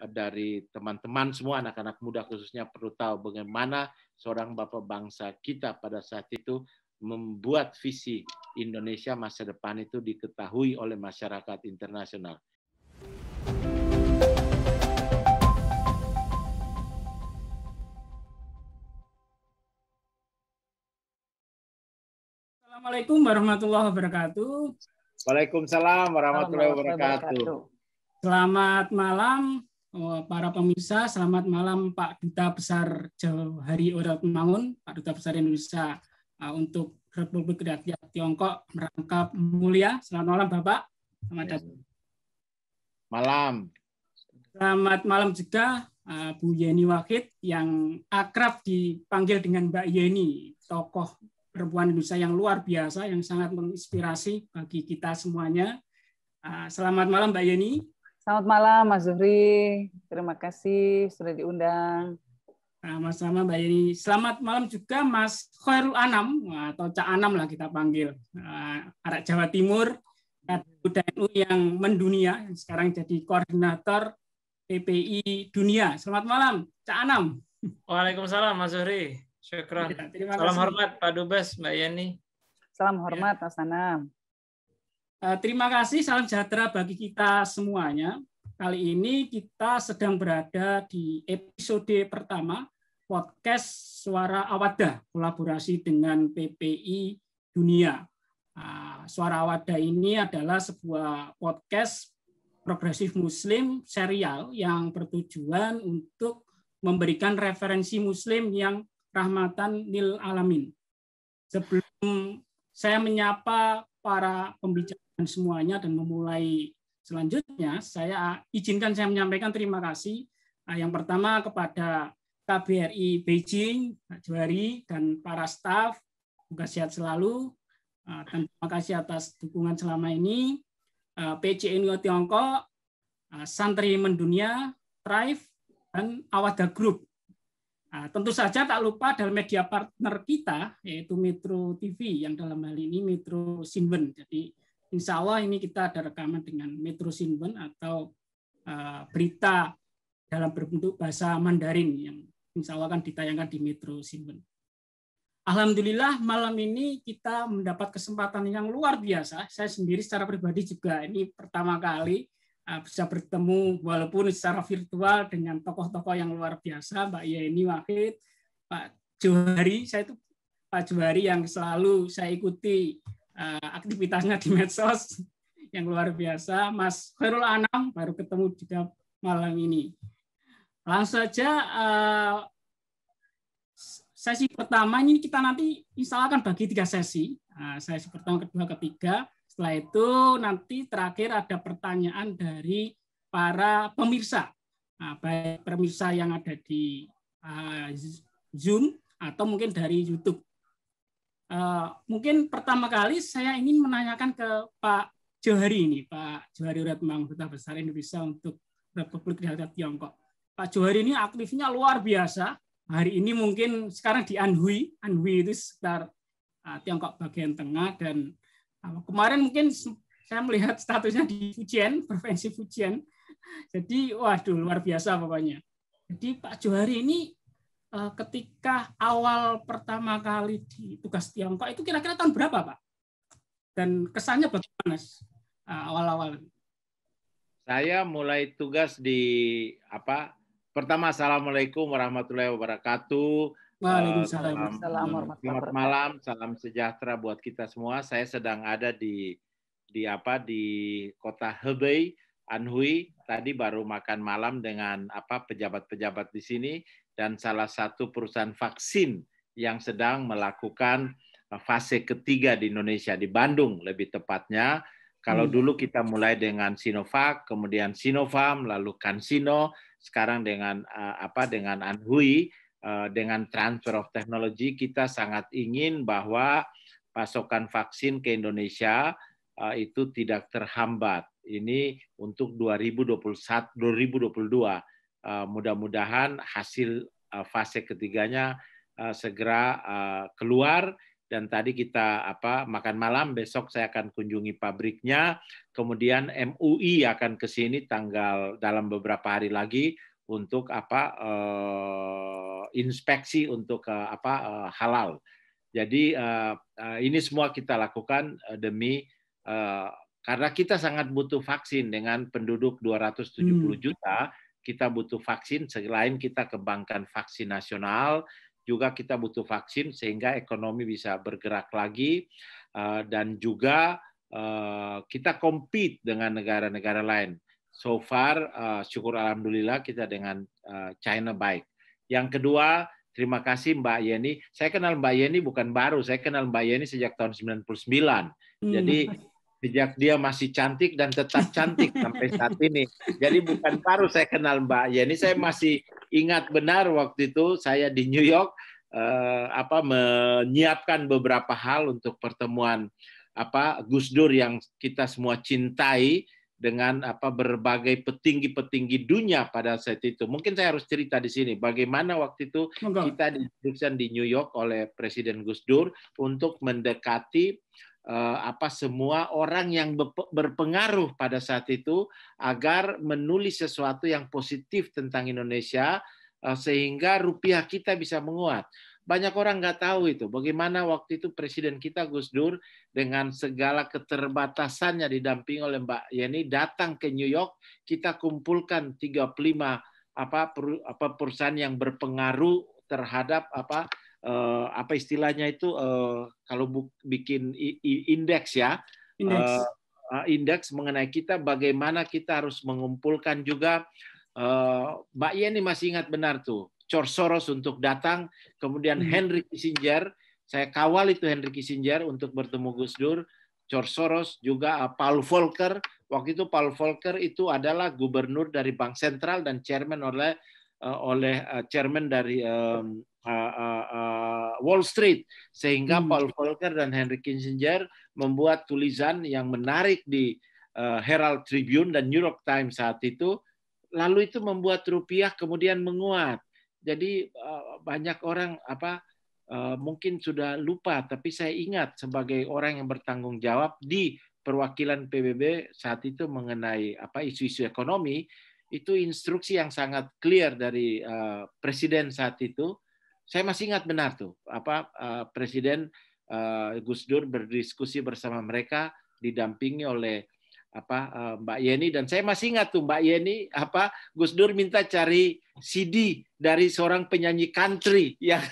dari teman-teman semua, anak-anak muda khususnya perlu tahu bagaimana seorang bapak bangsa kita pada saat itu membuat visi Indonesia masa depan itu diketahui oleh masyarakat internasional. Assalamualaikum warahmatullahi wabarakatuh. Waalaikumsalam warahmatullahi wabarakatuh. Selamat malam para pemirsa, selamat malam Pak Duta Besar Johari Oratmangun, Pak Duta Besar Indonesia untuk Republik Rakyat Tiongkok merangkap mulia. Selamat malam Bapak. Selamat datang. Malam. Selamat malam juga Bu Yeni Wahid yang akrab dipanggil dengan Mbak Yeni, tokoh perempuan Indonesia yang luar biasa, yang sangat menginspirasi bagi kita semuanya. Selamat malam Mbak Yeni. Selamat malam Mas Zuhri. Terima kasih sudah diundang. Sama-sama Mbak Yeni. Selamat malam juga Mas Khairul Anam, atau Cak Anam lah kita panggil. Arek Jawa Timur, NU yang mendunia, yang sekarang jadi koordinator PPI Dunia. Selamat malam Cak Anam. Waalaikumsalam Mas Zuhri. Syukran. Ya, salam hormat Pak Dubes, Mbak Yeni. Salam hormat Mas Anam. Terima kasih, salam sejahtera bagi kita semuanya. Kali ini kita sedang berada di episode pertama podcast Suara Awadah, kolaborasi dengan PPI Dunia. Suara Awadah ini adalah sebuah podcast progresif Muslim serial yang bertujuan untuk memberikan referensi Muslim yang rahmatan lil alamin. Sebelum saya menyapa para pembicara semuanya dan memulai selanjutnya, saya menyampaikan terima kasih yang pertama kepada KBRI Beijing, Pak Johari, dan para staf. Semoga sehat selalu. Dan terima kasih atas dukungan selama ini. PCNU Tiongkok, Santri Mendunia, Thrive, dan Awadah Group. Tentu saja tak lupa dalam media partner kita, yaitu Metro TV, yang dalam hal ini Metro Xinwen. Jadi insya Allah ini kita ada rekaman dengan Metro Xinwen atau berita dalam berbentuk bahasa Mandarin yang insya Allah akan ditayangkan di Metro Xinwen. Alhamdulillah malam ini kita mendapat kesempatan yang luar biasa. Saya sendiri secara pribadi juga ini pertama kali bisa bertemu walaupun secara virtual dengan tokoh-tokoh yang luar biasa, Mbak Yeni Wahid, Pak Johari. Saya itu Pak Johari yang selalu saya ikuti aktivitasnya di medsos yang luar biasa. Mas Khairul Anam baru ketemu juga malam ini. Langsung saja sesi pertama ini kita nanti insya Allah akan bagi 3 sesi. Sesi pertama, kedua, ketiga. Setelah itu nanti terakhir ada pertanyaan dari para pemirsa, baik pemirsa yang ada di Zoom atau mungkin dari YouTube. Mungkin pertama kali saya ingin menanyakan ke Pak Johari ini, Pak Johari Oratmangun, Duta Besar Indonesia untuk Republik Rakyat Tiongkok. Pak Johari ini aktifnya luar biasa. Hari ini mungkin sekarang di Anhui itu sekitar Tiongkok bagian tengah, dan kemarin mungkin saya melihat statusnya di Fujian, Provinsi Fujian. Jadi, waduh, luar biasa pokoknya. Jadi Pak Johari ini ketika awal pertama kali di tugas Tiongkok itu kira-kira tahun berapa, Pak? Dan kesannya bagaimana awal-awal? Saya mulai tugas di pertama, Assalamualaikum warahmatullahi wabarakatuh. Waalaikumsalam. Selamat malam, salam sejahtera buat kita semua. Saya sedang ada di kota Hebei, Anhui. Tadi baru makan malam dengan pejabat-pejabat di sini, dan salah satu perusahaan vaksin yang sedang melakukan fase ketiga di Indonesia, di Bandung lebih tepatnya. Kalau dulu kita mulai dengan Sinovac, kemudian Sinopharm, lalu CanSino, sekarang dengan Anhui. Dengan transfer of technology, kita sangat ingin bahwa pasokan vaksin ke Indonesia itu tidak terhambat. Ini untuk 2022. Mudah-mudahan hasil fase ketiganya segera keluar dan tadi kita makan malam. Besok saya akan kunjungi pabriknya, kemudian MUI akan ke sini dalam beberapa hari lagi untuk inspeksi untuk halal. Jadi ini semua kita lakukan demi karena kita sangat butuh vaksin. Dengan penduduk 270 juta, kita butuh vaksin. Selain kita kembangkan vaksin nasional, juga kita butuh vaksin sehingga ekonomi bisa bergerak lagi, dan juga kita compete dengan negara-negara lain. So far, syukur alhamdulillah kita dengan China baik. Yang kedua, terima kasih Mbak Yeni. Saya kenal Mbak Yeni bukan baru, saya kenal Mbak Yeni sejak tahun 99. Jadi sejak dia masih cantik dan tetap cantik sampai saat ini. Jadi bukan baru saya kenal Mbak Yeni, saya masih ingat benar waktu itu saya di New York menyiapkan beberapa hal untuk pertemuan Gus Dur yang kita semua cintai dengan berbagai petinggi-petinggi dunia pada saat itu. Mungkin saya harus cerita di sini bagaimana waktu itu kita diinstruksikan di New York oleh Presiden Gus Dur untuk mendekati semua orang yang berpengaruh pada saat itu agar menulis sesuatu yang positif tentang Indonesia sehingga rupiah kita bisa menguat. Banyak orang nggak tahu itu bagaimana waktu itu Presiden kita Gus Dur dengan segala keterbatasannya didampingi oleh Mbak Yeni datang ke New York. Kita kumpulkan 35 perusahaan yang berpengaruh terhadap istilahnya itu kalau bikin indeks ya, indeks mengenai kita, bagaimana kita harus mengumpulkan juga. Mbak Yeni masih ingat benar tuh, George Soros untuk datang, kemudian Henry Kissinger, saya kawal itu Henry Kissinger untuk bertemu Gus Dur, George Soros, juga Paul Volcker. Waktu itu Paul Volcker itu adalah gubernur dari Bank Sentral dan chairman oleh chairman dari Wall Street, sehingga Paul Volcker dan Henry Kissinger membuat tulisan yang menarik di Herald Tribune dan New York Times saat itu. Lalu itu membuat rupiah kemudian menguat. Jadi banyak orang mungkin sudah lupa, tapi saya ingat sebagai orang yang bertanggung jawab di perwakilan PBB saat itu mengenai isu-isu ekonomi, itu instruksi yang sangat clear dari Presiden saat itu. Saya masih ingat benar tuh Presiden Gus Dur berdiskusi bersama mereka didampingi oleh Mbak Yeni, dan saya masih ingat tuh Mbak Yeni Gus Dur minta cari CD dari seorang penyanyi country yang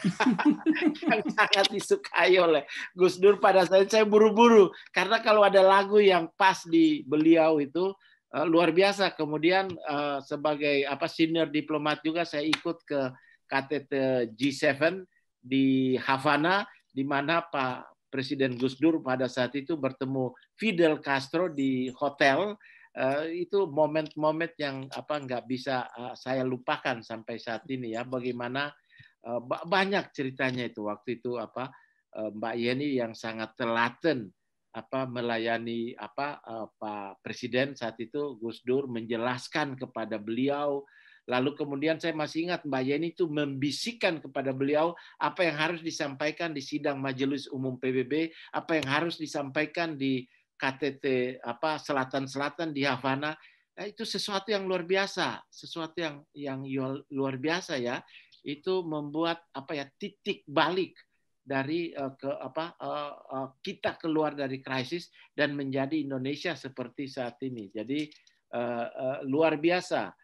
yang sangat disukai oleh Gus Dur. Pada saat saya buru-buru karena kalau ada lagu yang pas di beliau itu luar biasa. Kemudian sebagai senior diplomat juga saya ikut ke KTT G7 di Havana, di mana Pak Presiden Gus Dur pada saat itu bertemu Fidel Castro di hotel. Itu momen-momen yang nggak bisa saya lupakan sampai saat ini ya. Bagaimana banyak ceritanya itu waktu itu Mbak Yeni yang sangat telaten melayani Pak Presiden saat itu Gus Dur, menjelaskan kepada beliau. Lalu kemudian saya masih ingat Mbak Yeni itu membisikkan kepada beliau apa yang harus disampaikan di sidang Majelis Umum PBB, apa yang harus disampaikan di KTT Selatan-Selatan di Havana. Itu sesuatu yang luar biasa, sesuatu yang luar biasa ya. Itu membuat titik balik dari kita keluar dari krisis dan menjadi Indonesia seperti saat ini. Jadi luar biasa.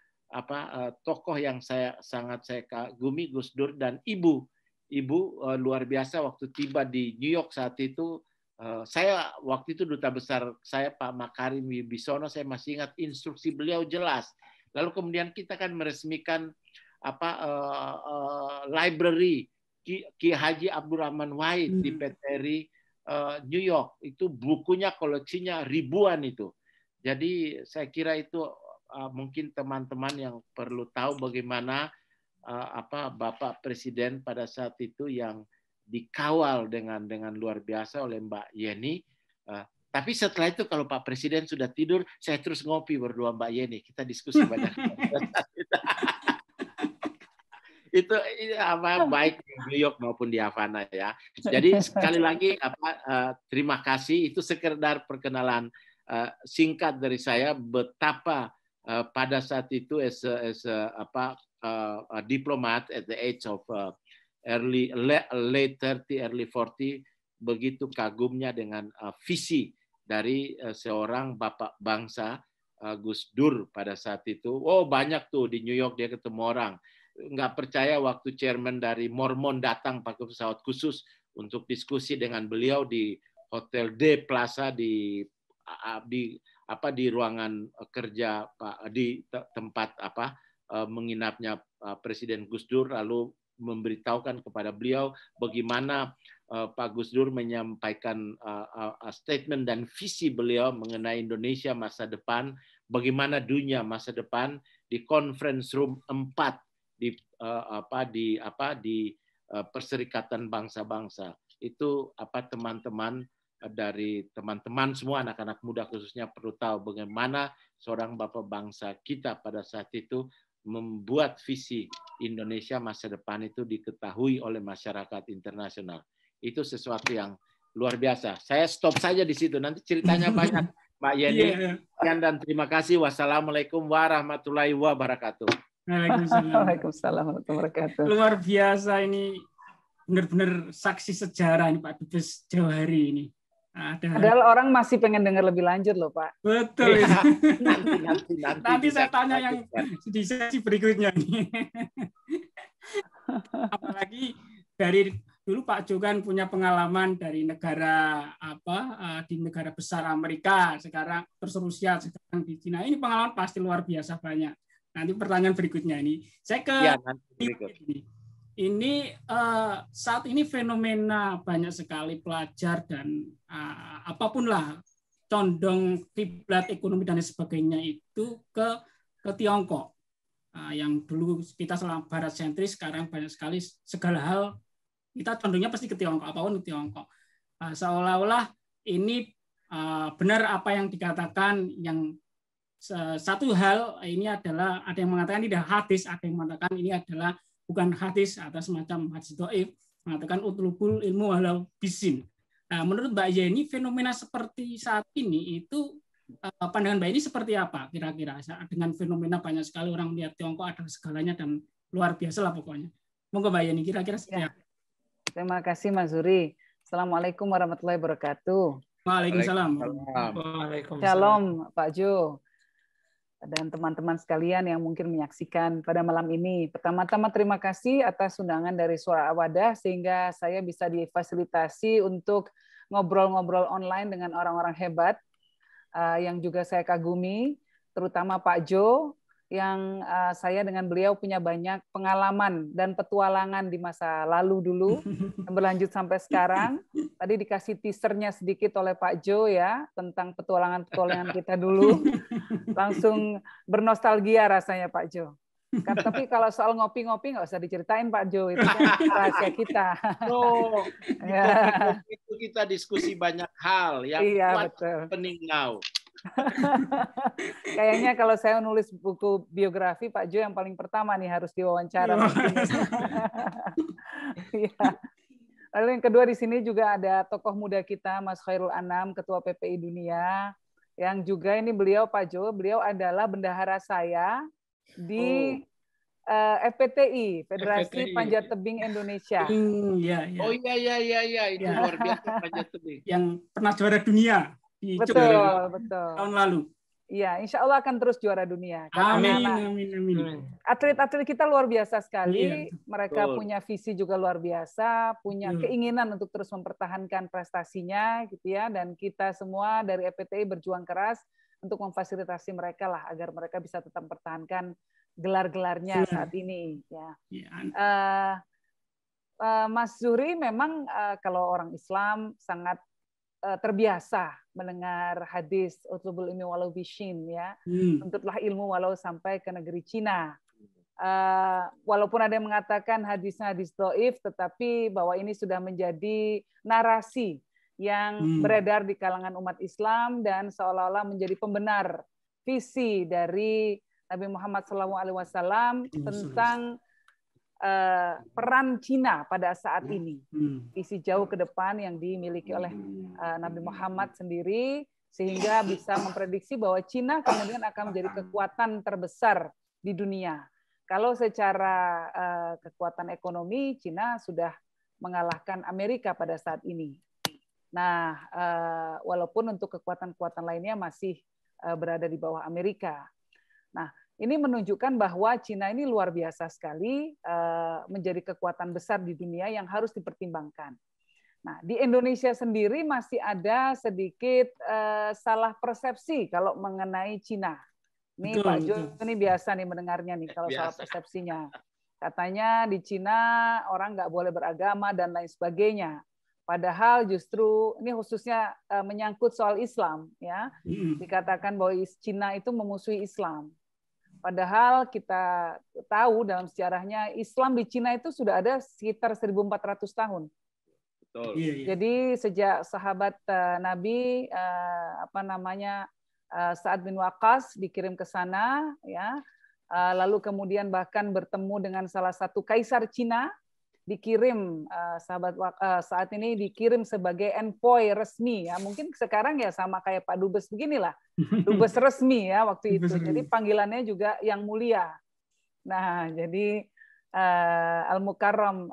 Tokoh yang sangat saya kagumi Gus Dur, dan ibu luar biasa waktu tiba di New York saat itu. Saya waktu itu duta besar saya Pak Makarim Wibisono, saya masih ingat instruksi beliau jelas. Lalu kemudian kita kan meresmikan library Ki Haji Abdurrahman Wahid di PTRI New York. Itu bukunya, koleksinya ribuan itu. Jadi saya kira itu mungkin teman-teman yang perlu tahu bagaimana Bapak Presiden pada saat itu yang dikawal dengan luar biasa oleh Mbak Yeni. Tapi setelah itu kalau Pak Presiden sudah tidur, saya terus ngopi berdua Mbak Yeni. Kita diskusi banyak. itu apa baik di New York maupun di Havana ya. Jadi sekali lagi terima kasih, itu sekedar perkenalan singkat dari saya betapa pada saat itu as a diplomat at the age of late 30 early 40 begitu kagumnya dengan visi dari seorang bapak bangsa Gus Dur pada saat itu. Oh, banyak tuh di New York dia ketemu orang. Nggak percaya waktu chairman dari Mormon datang pakai pesawat khusus untuk diskusi dengan beliau di Hotel D Plaza di ruangan kerja di tempat menginapnya Presiden Gus Dur, lalu memberitahukan kepada beliau bagaimana Pak Gus Dur menyampaikan statement dan visi beliau mengenai Indonesia masa depan, bagaimana dunia masa depan di conference room 4 di Perserikatan Bangsa-Bangsa. Itu teman-teman dari teman-teman semua anak-anak muda khususnya perlu tahu bagaimana seorang bapak bangsa kita pada saat itu membuat visi Indonesia masa depan itu diketahui oleh masyarakat internasional. Itu sesuatu yang luar biasa. Saya stop saja di situ. Nanti ceritanya banyak, Mbak Yeni. Sekian dan terima kasih. Wassalamualaikum warahmatullahi wabarakatuh. Waalaikumsalam warahmatullahi wabarakatuh. Luar biasa ini, benar-benar saksi sejarah ini Pak Dubes Jauhari ini. Padahal orang masih pengen dengar lebih lanjut loh Pak. Betul. Ya. Nanti saya tanya yang di sesi berikutnya nih. Apalagi dari dulu Pak Jo kan punya pengalaman dari negara di negara besar Amerika, sekarang terus Rusia, sekarang di Cina. Ini pengalaman pasti luar biasa banyak. Nanti pertanyaan berikutnya ini. Saya ke ini saat ini fenomena banyak sekali pelajar dan apapun lah condong kiblat ekonomi dan sebagainya itu ke Tiongkok. Yang dulu kita selama barat sentris, sekarang banyak sekali segala hal kita condongnya pasti ke Tiongkok, apapun ke Tiongkok. Seolah-olah ini benar apa yang dikatakan, yang satu hal ini adalah ada yang mengatakan ini adalah hadis, ada yang mengatakan ini adalah bukan hadis atau semacam hadis dhaif, mengatakan utlubul ilmu walau bisin. Nah, menurut Mbak Yeni, fenomena seperti saat ini itu pandangan Mbak Yeni seperti apa kira-kira dengan fenomena banyak sekali orang melihat Tiongkok ada segalanya dan luar biasa lah pokoknya. Monggo Mbak Yeni kira-kira seperti apa? Terima kasih Mas Zuri. Assalamualaikum warahmatullahi wabarakatuh. Waalaikumsalam. Shalom Pak Jo dan teman-teman sekalian yang mungkin menyaksikan pada malam ini. Pertama-tama terima kasih atas undangan dari Suara Awadah sehingga saya bisa difasilitasi untuk ngobrol-ngobrol online dengan orang-orang hebat yang juga saya kagumi, terutama Pak Jo yang saya dengan beliau punya banyak pengalaman dan petualangan di masa lalu dulu yang berlanjut sampai sekarang. Tadi dikasih teasernya sedikit oleh Pak Jo ya tentang petualangan-petualangan kita dulu. Langsung bernostalgia rasanya Pak Jo. Tapi kalau soal ngopi-ngopi nggak usah diceritain Pak Jo, itu kan rahasia kita. Itu kita diskusi banyak hal yang penting now. Kayaknya kalau saya nulis buku biografi Pak Jo yang paling pertama nih harus diwawancara. Ya. Lalu yang kedua di sini juga ada tokoh muda kita Mas Khairul Anam, Ketua PPI Dunia, yang juga ini beliau Pak Jo, beliau adalah bendahara saya di FPTI, Federasi Panjat Tebing Indonesia. Oh iya, itu luar biasa panjat tebing. Yang pernah juara dunia. Betul. Tahun lalu. Iya, insya Allah akan terus juara dunia. Amin. Atlet-atlet kita luar biasa sekali. Mereka punya visi juga luar biasa, punya keinginan untuk terus mempertahankan prestasinya, gitu ya. Dan kita semua dari FPTI berjuang keras untuk memfasilitasi mereka lah agar mereka bisa tetap mempertahankan gelar-gelarnya saat ini. Ya. Mas Zuri memang kalau orang Islam sangat terbiasa mendengar hadis utlubul ilmi walau bisin ya, tuntutlah ilmu walau sampai ke negeri Cina. Walaupun ada yang mengatakan hadisnya hadis dhaif, tetapi bahwa ini sudah menjadi narasi yang beredar di kalangan umat Islam dan seolah-olah menjadi pembenar visi dari Nabi Muhammad SAW tentang peran Cina pada saat ini, visi jauh ke depan yang dimiliki oleh Nabi Muhammad sendiri, sehingga bisa memprediksi bahwa Cina kemudian akan menjadi kekuatan terbesar di dunia. Kalau secara kekuatan ekonomi, Cina sudah mengalahkan Amerika pada saat ini. Nah, walaupun untuk kekuatan-kekuatan lainnya masih berada di bawah Amerika. Nah, ini menunjukkan bahwa Cina ini luar biasa sekali, menjadi kekuatan besar di dunia yang harus dipertimbangkan. Nah, di Indonesia sendiri masih ada sedikit salah persepsi kalau mengenai Cina. Ini Pak Jo ini biasa nih mendengarnya nih kalau salah persepsinya. Katanya di Cina orang nggak boleh beragama dan lain sebagainya. Padahal justru ini khususnya menyangkut soal Islam, ya, dikatakan bahwa Cina itu memusuhi Islam. Padahal kita tahu dalam sejarahnya Islam di Cina itu sudah ada sekitar 1.400 tahun. Betul. Jadi sejak sahabat Nabi Sa'ad bin Waqqas dikirim ke sana, ya, lalu kemudian bahkan bertemu dengan salah satu kaisar Cina, dikirim saat ini dikirim sebagai envoy resmi, ya, mungkin sekarang ya sama kayak Pak Dubes beginilah, Dubes resmi ya waktu itu. Jadi panggilannya juga yang mulia. Nah, jadi Al-Mukarram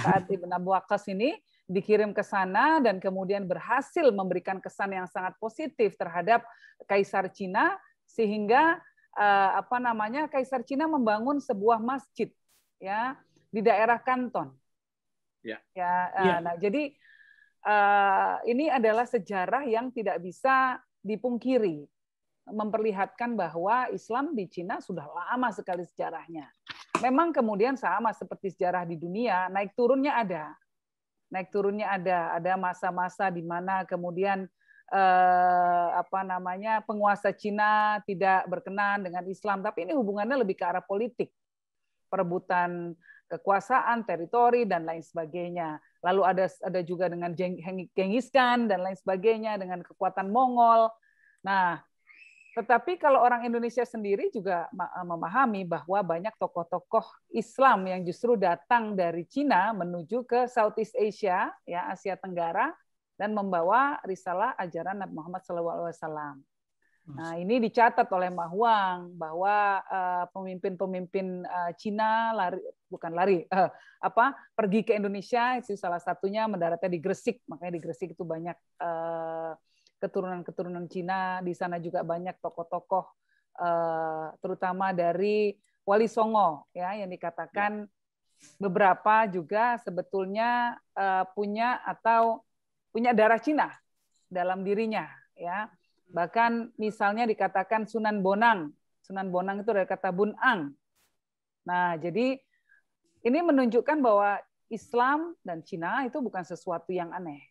Sa'ad bin Abi Waqqas ini dikirim ke sana dan kemudian berhasil memberikan kesan yang sangat positif terhadap Kaisar Cina, sehingga Kaisar Cina membangun sebuah masjid, ya, di daerah Kanton. Ya. Nah, jadi ini adalah sejarah yang tidak bisa dipungkiri, memperlihatkan bahwa Islam di Cina sudah lama sekali sejarahnya. Memang kemudian sama seperti sejarah di dunia, naik turunnya ada. Ada masa-masa di mana kemudian penguasa Cina tidak berkenan dengan Islam, tapi ini hubungannya lebih ke arah politik, perebutan kekuasaan, teritori dan lain sebagainya. Lalu ada juga dengan Genghis Khan dan lain sebagainya, dengan kekuatan Mongol. Nah, tetapi kalau orang Indonesia sendiri juga memahami bahwa banyak tokoh-tokoh Islam yang justru datang dari Cina menuju ke Southeast Asia, ya, Asia Tenggara, dan membawa risalah ajaran Nabi Muhammad SAW. Nah, ini dicatat oleh Ma Huang bahwa pemimpin-pemimpin Cina pergi ke Indonesia, itu salah satunya mendaratnya di Gresik, makanya di Gresik itu banyak keturunan-keturunan Cina. Di sana juga banyak tokoh-tokoh, terutama dari Wali Songo, ya, yang dikatakan beberapa juga sebetulnya punya darah Cina dalam dirinya, ya. Bahkan misalnya dikatakan Sunan Bonang. Sunan Bonang itu dari kata Bunang. Nah, jadi ini menunjukkan bahwa Islam dan Cina itu bukan sesuatu yang aneh.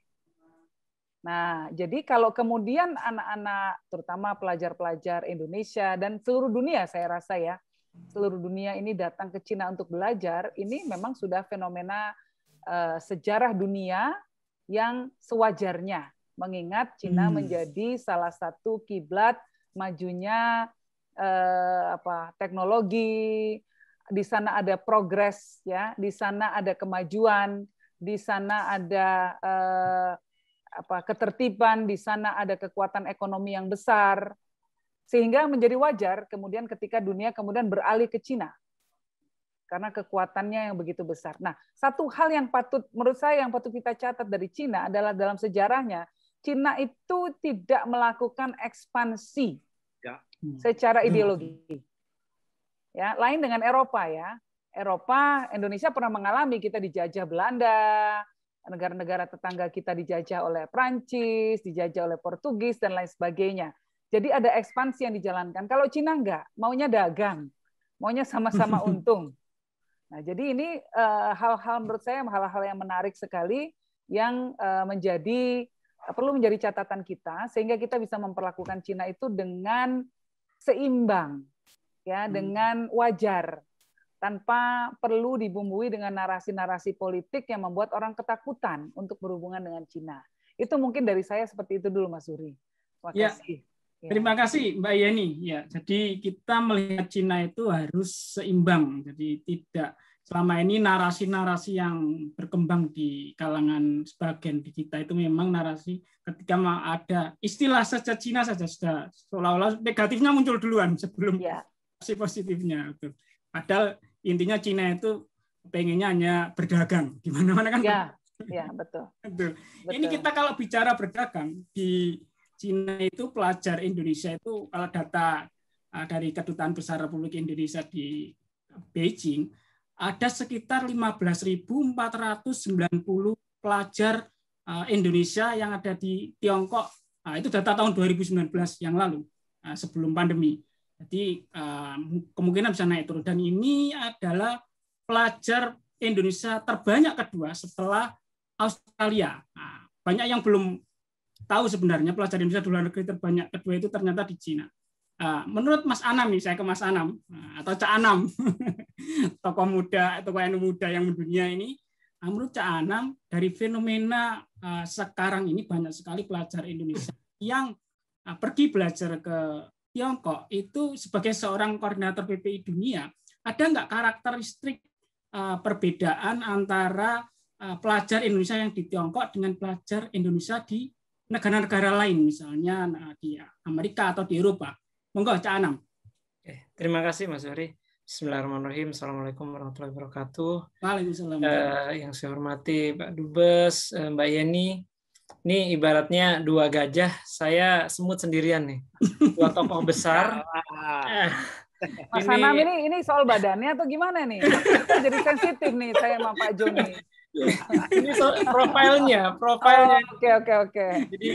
Nah, jadi kalau kemudian anak-anak, terutama pelajar-pelajar Indonesia dan seluruh dunia, saya rasa ya, seluruh dunia ini datang ke Cina untuk belajar, ini memang sudah fenomena sejarah dunia yang sewajarnya, mengingat Cina menjadi salah satu kiblat majunya teknologi, di sana ada progres, ya, di sana ada kemajuan, di sana ada ketertiban, di sana ada kekuatan ekonomi yang besar, sehingga menjadi wajar kemudian ketika dunia kemudian beralih ke Cina karena kekuatannya yang begitu besar. Nah, satu hal yang menurut saya yang patut kita catat dari Cina adalah dalam sejarahnya Cina itu tidak melakukan ekspansi secara ideologi. Ya, lain dengan Eropa, ya. Indonesia pernah mengalami, kita dijajah Belanda, negara-negara tetangga kita dijajah oleh Prancis, dijajah oleh Portugis, dan lain sebagainya. Jadi ada ekspansi yang dijalankan. Kalau Cina enggak, maunya dagang, maunya sama-sama untung. Nah, jadi ini hal-hal menurut saya hal-hal yang menarik sekali yang perlu menjadi catatan kita, sehingga kita bisa memperlakukan Cina itu dengan seimbang, ya, dengan wajar, tanpa perlu dibumbui dengan narasi-narasi politik yang membuat orang ketakutan untuk berhubungan dengan Cina. Itu mungkin dari saya seperti itu dulu, Mas Suri. Terima kasih. Terima kasih Mbak Yeni. Ya, jadi kita melihat Cina itu harus seimbang. Jadi tidak selama ini narasi-narasi yang berkembang di kalangan sebagian di kita itu memang narasi ketika ada istilah saja Cina saja sudah seolah-olah negatifnya muncul duluan sebelum positifnya. Padahal intinya Cina itu pengennya hanya berdagang. Di mana-mana kan. Ya, betul. Betul. Ini kita kalau bicara berdagang di Cina itu pelajar Indonesia itu kalau data dari Kedutaan Besar Republik Indonesia di Beijing ada sekitar 15.490 pelajar Indonesia yang ada di Tiongkok. Itu data tahun 2019 yang lalu sebelum pandemi. Jadi kemungkinan bisa naik turun dan ini adalah pelajar Indonesia terbanyak kedua setelah Australia. Banyak yang belum tahu sebenarnya pelajar Indonesia di luar negeri terbanyak kedua itu ternyata di Cina. Menurut Mas Anam nih, saya ke Mas Anam atau Cak Anam, tokoh NU muda yang mendunia ini, menurut Cak Anam dari fenomena sekarang ini banyak sekali pelajar Indonesia yang pergi belajar ke Tiongkok itu sebagai seorang koordinator PPI dunia, ada nggak karakteristik perbedaan antara pelajar Indonesia yang di Tiongkok dengan pelajar Indonesia di negara-negara lain, misalnya di Amerika atau di Eropa? Monggo, Cak Anam. Terima kasih, Mas Zohri. Bismillahirrahmanirrahim. Assalamualaikum warahmatullahi wabarakatuh. Waalaikumsalam. Yang saya hormati Pak Dubes, Mbak Yeni. Ini ibaratnya dua gajah, saya semut sendirian nih. Dua tokoh besar. Mas Anam ini soal badannya atau gimana nih? Kita jadi sensitif nih saya sama Pak Joni. Ini profilnya. Oke. Jadi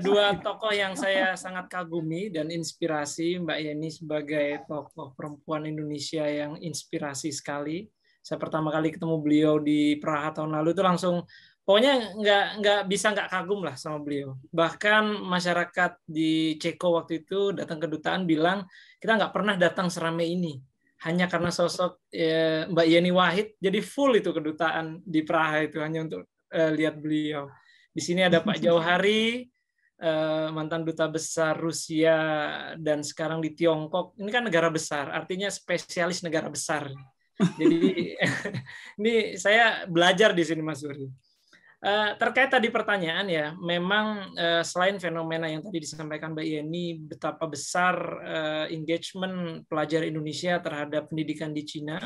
dua tokoh yang saya sangat kagumi dan inspirasi, Mbak Yeni sebagai tokoh perempuan Indonesia yang inspirasi sekali. Saya pertama kali ketemu beliau di Praha tahun lalu itu langsung, pokoknya nggak bisa nggak kagum lah sama beliau. Bahkan masyarakat di Ceko waktu itu datang ke kedutaan bilang kita nggak pernah datang seramai ini. Hanya karena sosok Mbak Yeni Wahid, jadi full itu kedutaan di Praha itu hanya untuk lihat beliau. Di sini ada Pak Jauhari, mantan duta besar Rusia dan sekarang di Tiongkok. Ini kan negara besar, artinya spesialis negara besar. Jadi ini saya belajar di sini, Mas Zohri. Terkait tadi pertanyaan ya, memang selain fenomena yang tadi disampaikan Mbak Yeni, betapa besar engagement pelajar Indonesia terhadap pendidikan di Cina,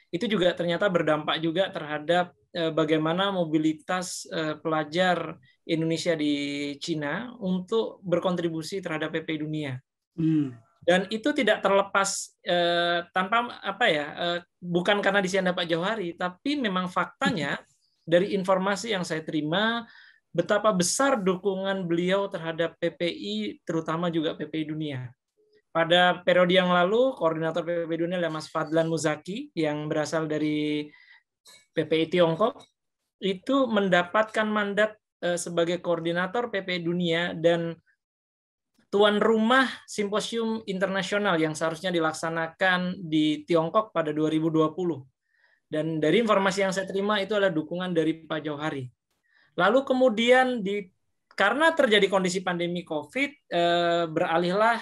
itu juga ternyata berdampak juga terhadap bagaimana mobilitas pelajar Indonesia di Cina untuk berkontribusi terhadap PPI Dunia. Dan itu tidak terlepas tanpa bukan karena di sini ada Pak Jauhari, tapi memang faktanya dari informasi yang saya terima, betapa besar dukungan beliau terhadap PPI, terutama juga PPI Dunia. Pada periode yang lalu, koordinator PPI Dunia adalah Mas Fadlan Muzaki, yang berasal dari PPI Tiongkok, itu mendapatkan mandat sebagai koordinator PPI Dunia dan tuan rumah simposium internasional yang seharusnya dilaksanakan di Tiongkok pada 2020. Dan dari informasi yang saya terima itu adalah dukungan dari Pak Jauhari. Lalu kemudian karena terjadi kondisi pandemi COVID, beralihlah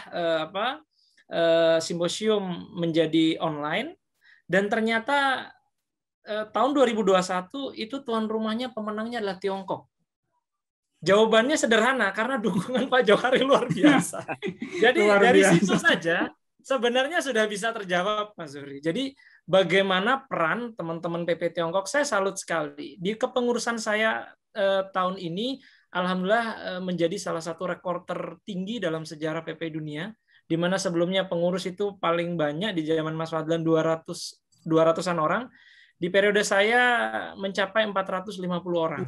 simposium menjadi online dan ternyata tahun 2021 itu tuan rumahnya pemenangnya adalah Tiongkok. Jawabannya sederhana karena dukungan Pak Jauhari luar biasa. Jadi dari situ saja sebenarnya sudah bisa terjawab, Mas Zohri. Jadi bagaimana peran teman-teman PP Tiongkok, saya salut sekali. Di kepengurusan saya tahun ini, alhamdulillah menjadi salah satu rekor tertinggi dalam sejarah PP Dunia, di mana sebelumnya pengurus itu paling banyak di zaman Mas Fadlan 200-an orang. Di periode saya mencapai 450 orang.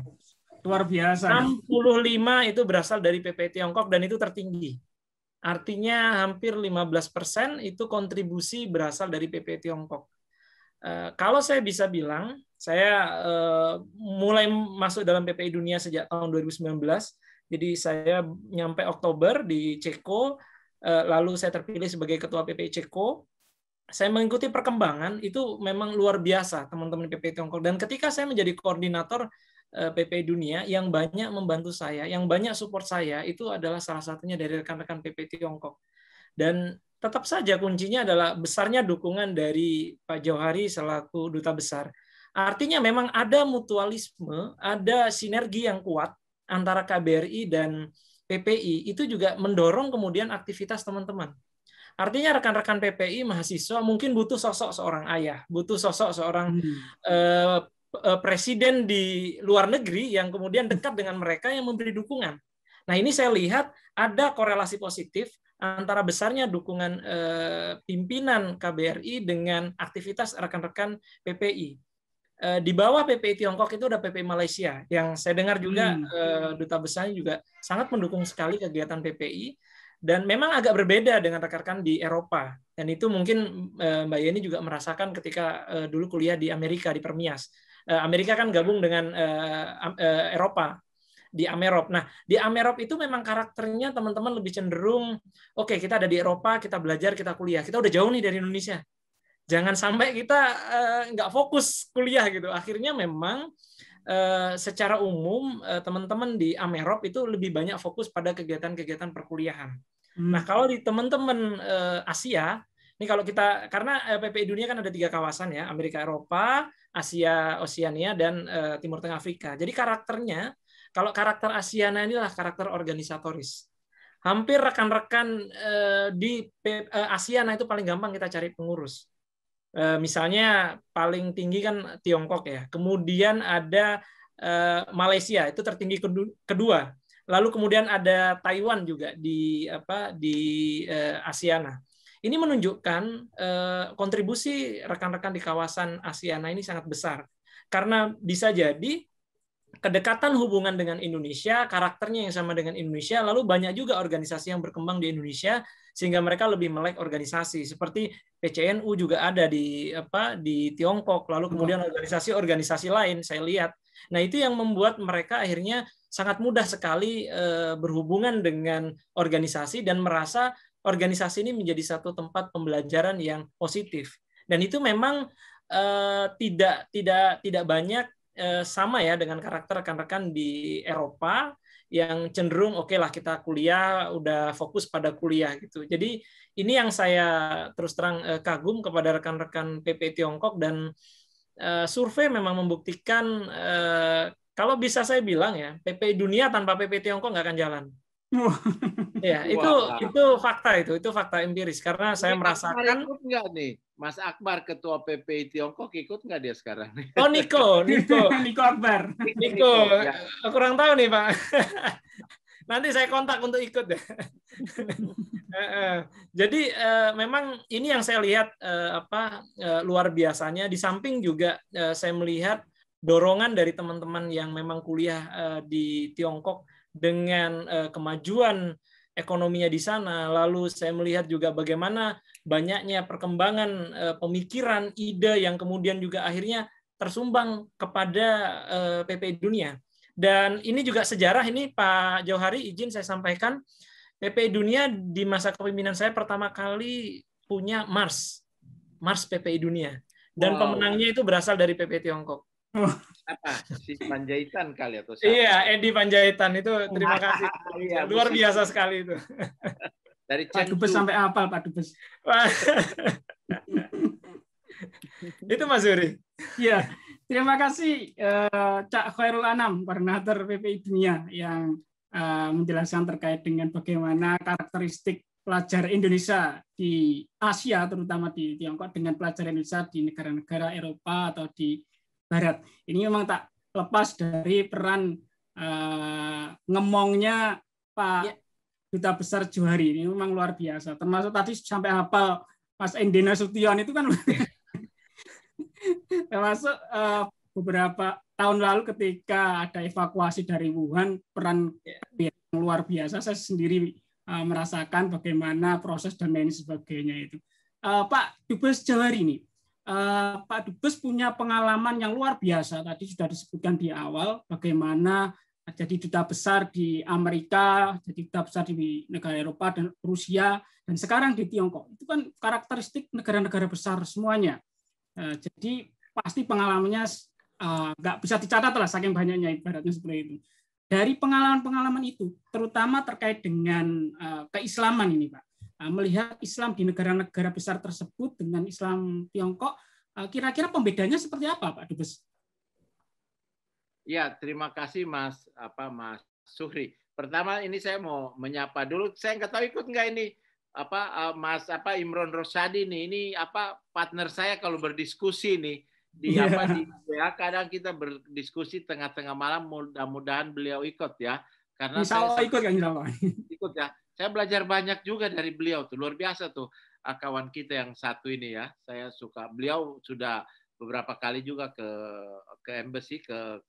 Luar biasa. 65 itu berasal dari PP Tiongkok dan itu tertinggi. Artinya hampir 15% itu kontribusi berasal dari PP Tiongkok. Kalau saya bisa bilang, saya mulai masuk dalam PPI Dunia sejak tahun 2019. Jadi saya nyampe Oktober di Ceko, lalu saya terpilih sebagai ketua PPI Ceko. Saya mengikuti perkembangan itu memang luar biasa teman-teman PPI Tiongkok. Dan ketika saya menjadi koordinator, PPI Dunia yang banyak membantu saya, yang banyak support saya itu adalah salah satunya dari rekan-rekan PPI Tiongkok. Dan tetap saja kuncinya adalah besarnya dukungan dari Pak Jauhari selaku duta besar. Artinya memang ada mutualisme, ada sinergi yang kuat antara KBRI dan PPI, itu juga mendorong kemudian aktivitas teman-teman. Artinya rekan-rekan PPI mahasiswa mungkin butuh sosok seorang ayah, butuh sosok seorang presiden di luar negeri yang kemudian dekat dengan mereka yang memberi dukungan. Nah, ini saya lihat ada korelasi positif antara besarnya dukungan pimpinan KBRI dengan aktivitas rekan-rekan PPI. Di bawah PPI Tiongkok itu ada PPI Malaysia, yang saya dengar juga duta besarnya juga sangat mendukung sekali kegiatan PPI, dan memang agak berbeda dengan rekan-rekan di Eropa. Dan itu mungkin Mbak Yeni juga merasakan ketika dulu kuliah di Amerika, di Permias. Amerika kan gabung dengan Eropa, di Amerop. Nah, di Amerop itu memang karakternya teman-teman lebih cenderung, oke, kita ada di Eropa, kita belajar, kita kuliah. Kita udah jauh nih dari Indonesia. Jangan sampai kita nggak fokus kuliah gitu. Akhirnya memang secara umum teman-teman di Amerop itu lebih banyak fokus pada kegiatan-kegiatan perkuliahan. Nah, kalau di teman-teman Asia, ini kalau kita, karena PPI Dunia kan ada 3 kawasan ya, Amerika, Eropa, Asia, Oseania, dan Timur Tengah Afrika. Jadi karakternya, kalau karakter Asiana inilah karakter organisatoris. Hampir rekan-rekan di Asiana itu paling gampang kita cari pengurus. Misalnya paling tinggi kan Tiongkok ya. Kemudian ada Malaysia, itu tertinggi kedua. Lalu kemudian ada Taiwan juga di Asiana. Ini menunjukkan kontribusi rekan-rekan di kawasan Asiana ini sangat besar. Karena bisa jadi kedekatan hubungan dengan Indonesia, karakternya yang sama dengan Indonesia, lalu banyak juga organisasi yang berkembang di Indonesia sehingga mereka lebih melek organisasi. Seperti PCNU juga ada di Tiongkok, lalu kemudian organisasi-organisasi lain saya lihat. Nah, itu yang membuat mereka akhirnya sangat mudah sekali berhubungan dengan organisasi dan merasa organisasi ini menjadi satu tempat pembelajaran yang positif. Dan itu memang tidak banyak sama ya dengan karakter rekan-rekan di Eropa yang cenderung oke lah kita kuliah udah fokus pada kuliah gitu. Jadi ini yang saya terus terang kagum kepada rekan-rekan PPI Tiongkok, dan survei memang membuktikan kalau bisa saya bilang ya, PPI Dunia tanpa PPI Tiongkok nggak akan jalan. Ya, itu fakta empiris karena saya merasakan. Ikut nggak nih, Mas Akbar ketua PPI Tiongkok ikut nggak dia sekarang? Oh, Niko Akbar. Niko, ya. Kurang tahu nih Pak. Nanti saya kontak untuk ikut deh. Jadi memang ini yang saya lihat luar biasanya. Di samping juga saya melihat dorongan dari teman-teman yang memang kuliah di Tiongkok dengan kemajuan ekonominya di sana. Lalu saya melihat juga bagaimana banyaknya perkembangan pemikiran, ide yang kemudian juga akhirnya tersumbang kepada PPI Dunia. Dan ini juga sejarah, ini Pak Jauhari izin saya sampaikan, PPI Dunia di masa kepemimpinan saya pertama kali punya Mars PPI Dunia. Dan pemenangnya itu berasal dari PPI Tiongkok. Apa? Si Panjaitan kali atau siapa? Iya, Edi Panjaitan itu, terima kasih. Luar biasa sekali itu. Dari Pak Dubes sampai apal Pak Dubes. Itu Mas Yuri. Iya, terima kasih Cak Khairul Anam, koordinator PPI Dunia, yang menjelaskan terkait dengan bagaimana karakteristik pelajar Indonesia di Asia, terutama di Tiongkok, dengan pelajar Indonesia di negara-negara Eropa atau di Barat. Ini memang tak lepas dari peran ngemongnya Pak Duta Besar Jauhari. Ini memang luar biasa. Termasuk tadi sampai hafal Mas Endena Sution itu kan termasuk beberapa tahun lalu ketika ada evakuasi dari Wuhan, peran yang luar biasa. Saya sendiri merasakan bagaimana proses dan lain sebagainya itu. Pak Dubes Jauhari ini, Pak Dubes punya pengalaman yang luar biasa. Tadi sudah disebutkan di awal bagaimana jadi duta besar di Amerika, jadi duta besar di negara Eropa dan Rusia, dan sekarang di Tiongkok. Itu kan karakteristik negara-negara besar semuanya. Jadi pasti pengalamannya nggak bisa dicatat lah saking banyaknya, ibaratnya seperti itu. Dari pengalaman-pengalaman itu, terutama terkait dengan keislaman ini, Pak, melihat Islam di negara-negara besar tersebut dengan Islam Tiongkok, kira-kira pembedanya seperti apa, Pak Dubes? Ya, terima kasih Mas Suhri. Pertama ini saya mau menyapa dulu. Saya nggak tahu ikut nggak ini Mas Imron Rosadi nih. Ini partner saya kalau berdiskusi nih di WA, kadang kita berdiskusi tengah-tengah malam. Mudah-mudahan beliau ikut ya. Karena saya ikut kan, ikut ya. Saya belajar banyak juga dari beliau tuh. Luar biasa tuh kawan kita yang satu ini ya. Saya suka. Beliau sudah beberapa kali juga ke embassy, ke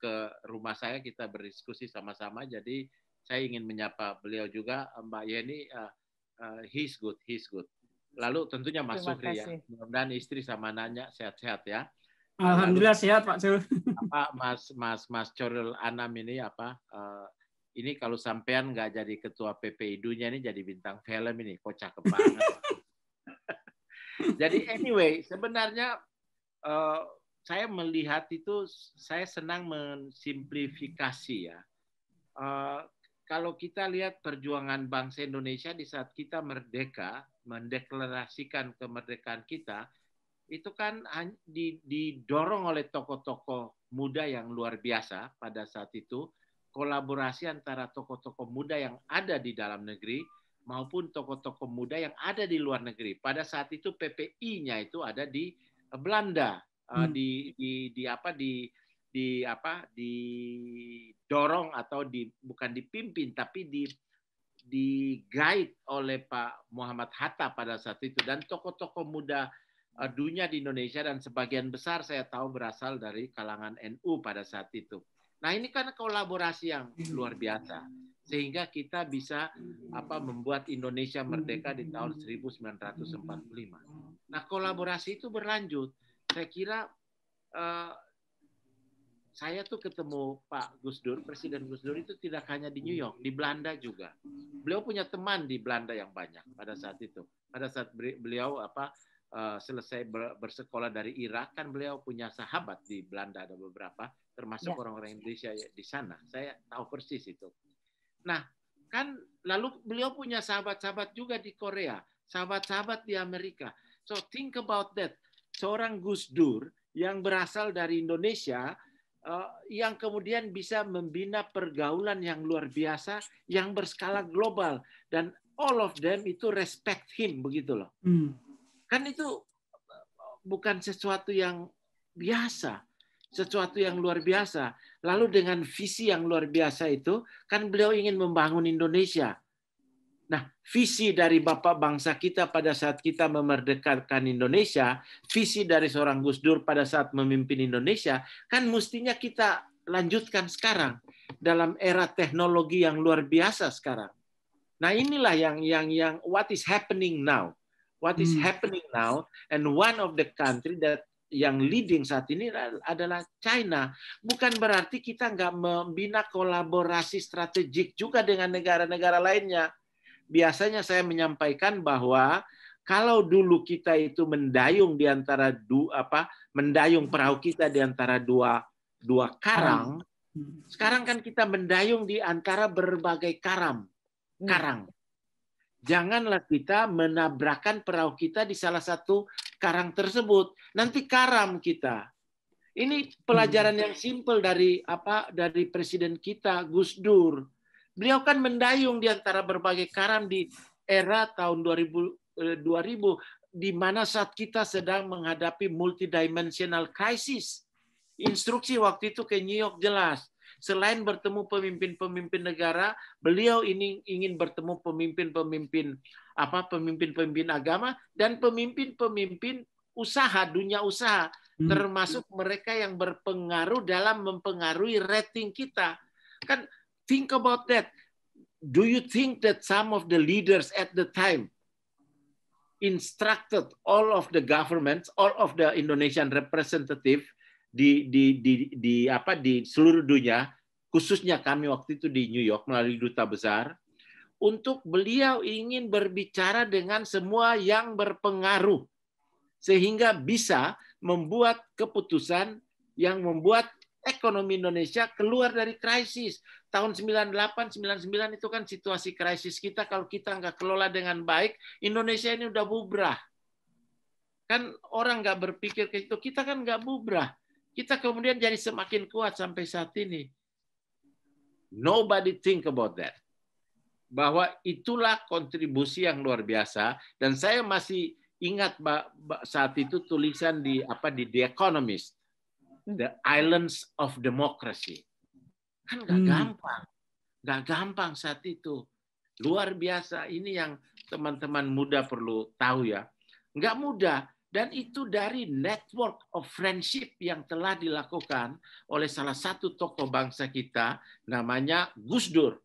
rumah saya, kita berdiskusi sama-sama. Jadi saya ingin menyapa beliau juga, Mbak Yeni. He's good. Lalu tentunya Mas Suhri ya. Mudah-mudahan istri sama anaknya sehat-sehat ya. Alhamdulillah sehat Pak Cul. Mas Coril Anam ini ini kalau sampean nggak jadi ketua PPIDU-nya ini jadi bintang film ini, kocak banget. Jadi anyway, sebenarnya saya melihat itu, saya senang mensimplifikasi ya. Kalau kita lihat perjuangan bangsa Indonesia di saat kita merdeka, mendeklarasikan kemerdekaan kita, itu kan didorong oleh tokoh-tokoh muda yang luar biasa pada saat itu, kolaborasi antara tokoh-tokoh muda yang ada di dalam negeri maupun tokoh-tokoh muda yang ada di luar negeri. Pada saat itu PPI-nya itu ada di Belanda, didorong atau bukan dipimpin tapi di guide oleh Pak Muhammad Hatta pada saat itu, dan tokoh-tokoh muda dunia di Indonesia dan sebagian besar saya tahu berasal dari kalangan NU pada saat itu. Nah, ini kan kolaborasi yang luar biasa sehingga kita bisa membuat Indonesia merdeka di tahun 1945. Nah, kolaborasi itu berlanjut. Saya kira saya tuh ketemu Pak Gus Dur, Presiden Gus Dur itu tidak hanya di New York, di Belanda juga. Beliau punya teman di Belanda yang banyak pada saat itu. Pada saat beliau selesai bersekolah dari Irak, kan beliau punya sahabat di Belanda, ada beberapa, termasuk orang-orang Indonesia di sana. Saya tahu persis itu. Nah, kan lalu beliau punya sahabat-sahabat juga di Korea, sahabat-sahabat di Amerika. So think about that. Seorang Gus Dur yang berasal dari Indonesia, yang kemudian bisa membina pergaulan yang luar biasa, yang berskala global, dan all of them itu respect him, begitu loh. Kan itu bukan sesuatu yang biasa, sesuatu yang luar biasa. Lalu dengan visi yang luar biasa itu, kan beliau ingin membangun Indonesia. Nah, visi dari Bapak bangsa kita pada saat kita memerdekakan Indonesia, visi dari seorang Gus Dur pada saat memimpin Indonesia, kan mestinya kita lanjutkan sekarang dalam era teknologi yang luar biasa sekarang. Nah, inilah yang what is happening now. What is happening now, and one of the country that yang leading saat ini adalah China. Bukan berarti kita nggak membina kolaborasi strategik juga dengan negara-negara lainnya. Biasanya saya menyampaikan bahwa kalau dulu kita itu mendayung di antara mendayung perahu kita di antara dua karang, sekarang kan kita mendayung di antara berbagai karang. Janganlah kita menabrakkan perahu kita di salah satu karang tersebut. Nanti karam kita. Ini pelajaran yang simpel dari presiden kita, Gus Dur. Beliau kan mendayung di antara berbagai karam di era tahun 2000 di mana saat kita sedang menghadapi multidimensional crisis. Instruksi waktu itu ke New York jelas. Selain bertemu pemimpin-pemimpin negara, beliau ingin bertemu pemimpin-pemimpin agama dan pemimpin-pemimpin usaha, dunia usaha, termasuk mereka yang berpengaruh dalam mempengaruhi rating kita. Kan think about that. Do you think that some of the leaders at the time instructed all of the governments, all of the Indonesian representative di seluruh dunia, khususnya kami waktu itu di New York melalui duta besar, untuk beliau ingin berbicara dengan semua yang berpengaruh sehingga bisa membuat keputusan yang membuat ekonomi Indonesia keluar dari krisis. Tahun 98, 99 itu kan situasi krisis kita. Kalau kita nggak kelola dengan baik, Indonesia ini udah bubrah. Kan orang nggak berpikir ke itu. Kita kan nggak bubrah. Kita kemudian jadi semakin kuat sampai saat ini. Nobody think about that. Bahwa itulah kontribusi yang luar biasa. Dan saya masih ingat saat itu tulisan di The Economist, The Islands of Democracy. Kan nggak gampang saat itu. Luar biasa. Ini yang teman-teman muda perlu tahu ya. Nggak mudah. Dan itu dari network of friendship yang telah dilakukan oleh salah satu tokoh bangsa kita, namanya Gus Dur.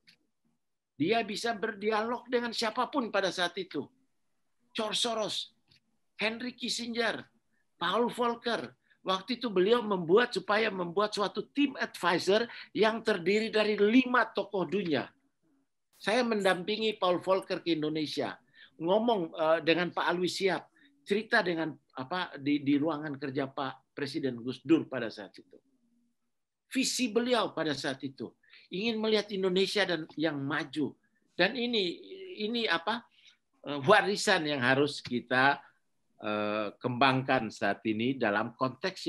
Dia bisa berdialog dengan siapapun pada saat itu. George Soros, Henry Kissinger, Paul Volcker. Waktu itu beliau membuat suatu tim advisor yang terdiri dari 5 tokoh dunia. Saya mendampingi Paul Volcker ke Indonesia, ngomong dengan Pak Alwi Siap, cerita dengan di ruangan kerja Pak Presiden Gus Dur pada saat itu. Visi beliau pada saat itu ingin melihat Indonesia dan yang maju. Dan ini warisan yang harus kita kembangkan saat ini dalam konteks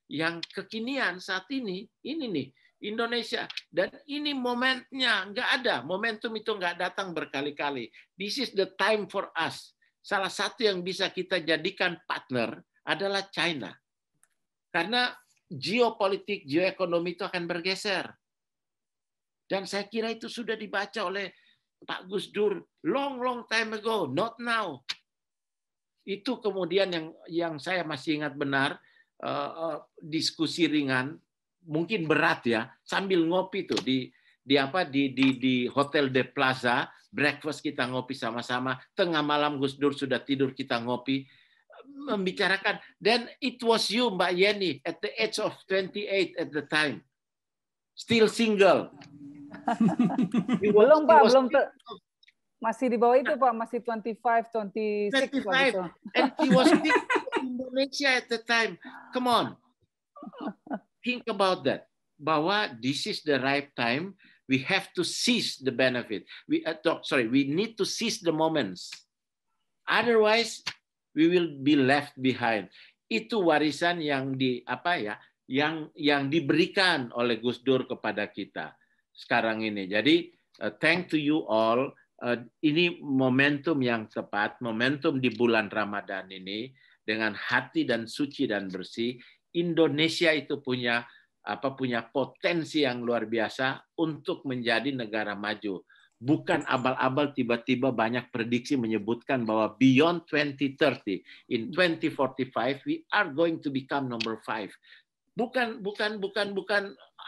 yang kekinian saat ini. Ini nih Indonesia, dan ini momennya nggak ada. Momentum itu nggak datang berkali-kali. This is the time for us. Salah satu yang bisa kita jadikan partner adalah China. Karena geopolitik, geoekonomi itu akan bergeser. Dan saya kira itu sudah dibaca oleh Pak Gus Dur long time ago, not now. Itu kemudian yang saya masih ingat benar, diskusi ringan, mungkin berat ya, sambil ngopi tuh di Hotel de Plaza, breakfast kita ngopi sama-sama, tengah malam Gus Dur sudah tidur, kita ngopi, membicarakan. Then it was you, Mbak Yeni, at the age of 28 at the time, still single. Belum Pak, masih di bawah itu Pak, masih 25, 26. 25, and he was in Indonesia at the time. Come on, think about that. Bahwa this is the right time. We have to seize the benefit. We need to seize the moments. Otherwise, we will be left behind. Itu warisan yang yang diberikan oleh Gus Dur kepada kita sekarang ini. Jadi, thank to you all. Ini momentum yang tepat, momentum di bulan Ramadan ini dengan hati dan suci dan bersih. Indonesia itu punya potensi yang luar biasa untuk menjadi negara maju. Bukan abal-abal tiba-tiba banyak prediksi menyebutkan bahwa beyond 2030, in 2045 we are going to become number 5. Bukan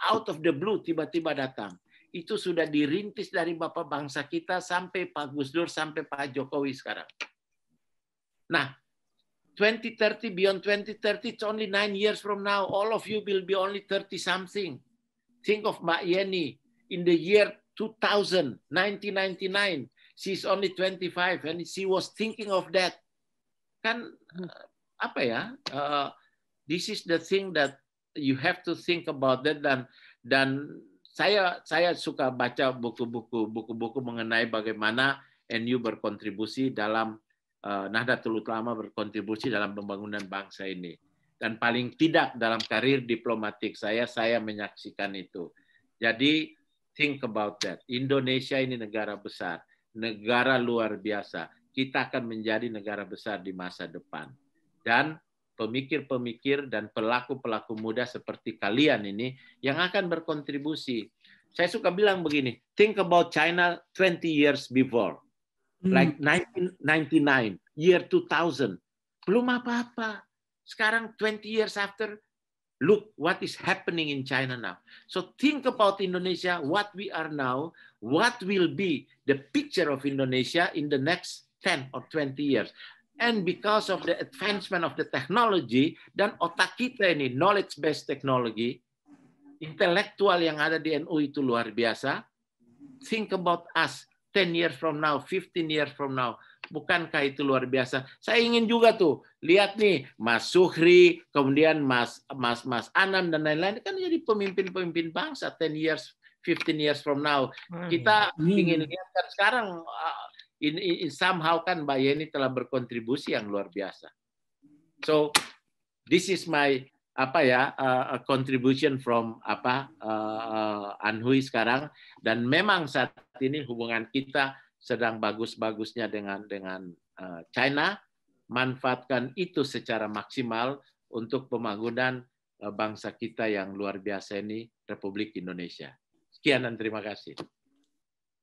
out of the blue tiba-tiba datang. Itu sudah dirintis dari Bapak bangsa kita sampai Pak Gus Dur sampai Pak Jokowi sekarang. Nah, 2030, beyond 2030, it's only 9 years from now. All of you will be only 30-something. Think of Mbak Yeni in the year 2000, 1999. She's only 25 and she was thinking of that. Kan, this is the thing that you have to think about that. Dan saya suka baca buku-buku mengenai bagaimana NU berkontribusi dalam Nahdlatul Ulama berkontribusi dalam pembangunan bangsa ini. Dan paling tidak dalam karir diplomatik saya menyaksikan itu. Jadi, think about that. Indonesia ini negara besar, negara luar biasa. Kita akan menjadi negara besar di masa depan. Dan pemikir-pemikir dan pelaku-pelaku muda seperti kalian ini yang akan berkontribusi. Saya suka bilang begini, think about China 20 years before. Like 1999, year 2000. Belum apa-apa. Sekarang 20 years after, look what is happening in China now. So think about Indonesia, what we are now, what will be the picture of Indonesia in the next 10 or 20 years. And because of the advancement of the technology, dan otak kita ini, knowledge-based technology, intelektual yang ada di NU itu luar biasa. Think about us 10 years from now, 15 years from now. Bukankah itu luar biasa? Saya ingin juga tuh lihat nih Mas Suhri, kemudian Mas Anam dan lain-lain kan jadi pemimpin bangsa 10 years, 15 years from now. Kita ingin lihat kan sekarang in somehow kan Mbak Yeni telah berkontribusi yang luar biasa. So this is my a contribution from Anhui sekarang, dan memang saat ini hubungan kita sedang bagus-bagusnya dengan China. Manfaatkan itu secara maksimal untuk pembangunan bangsa kita yang luar biasa ini, Republik Indonesia. Sekian dan terima kasih.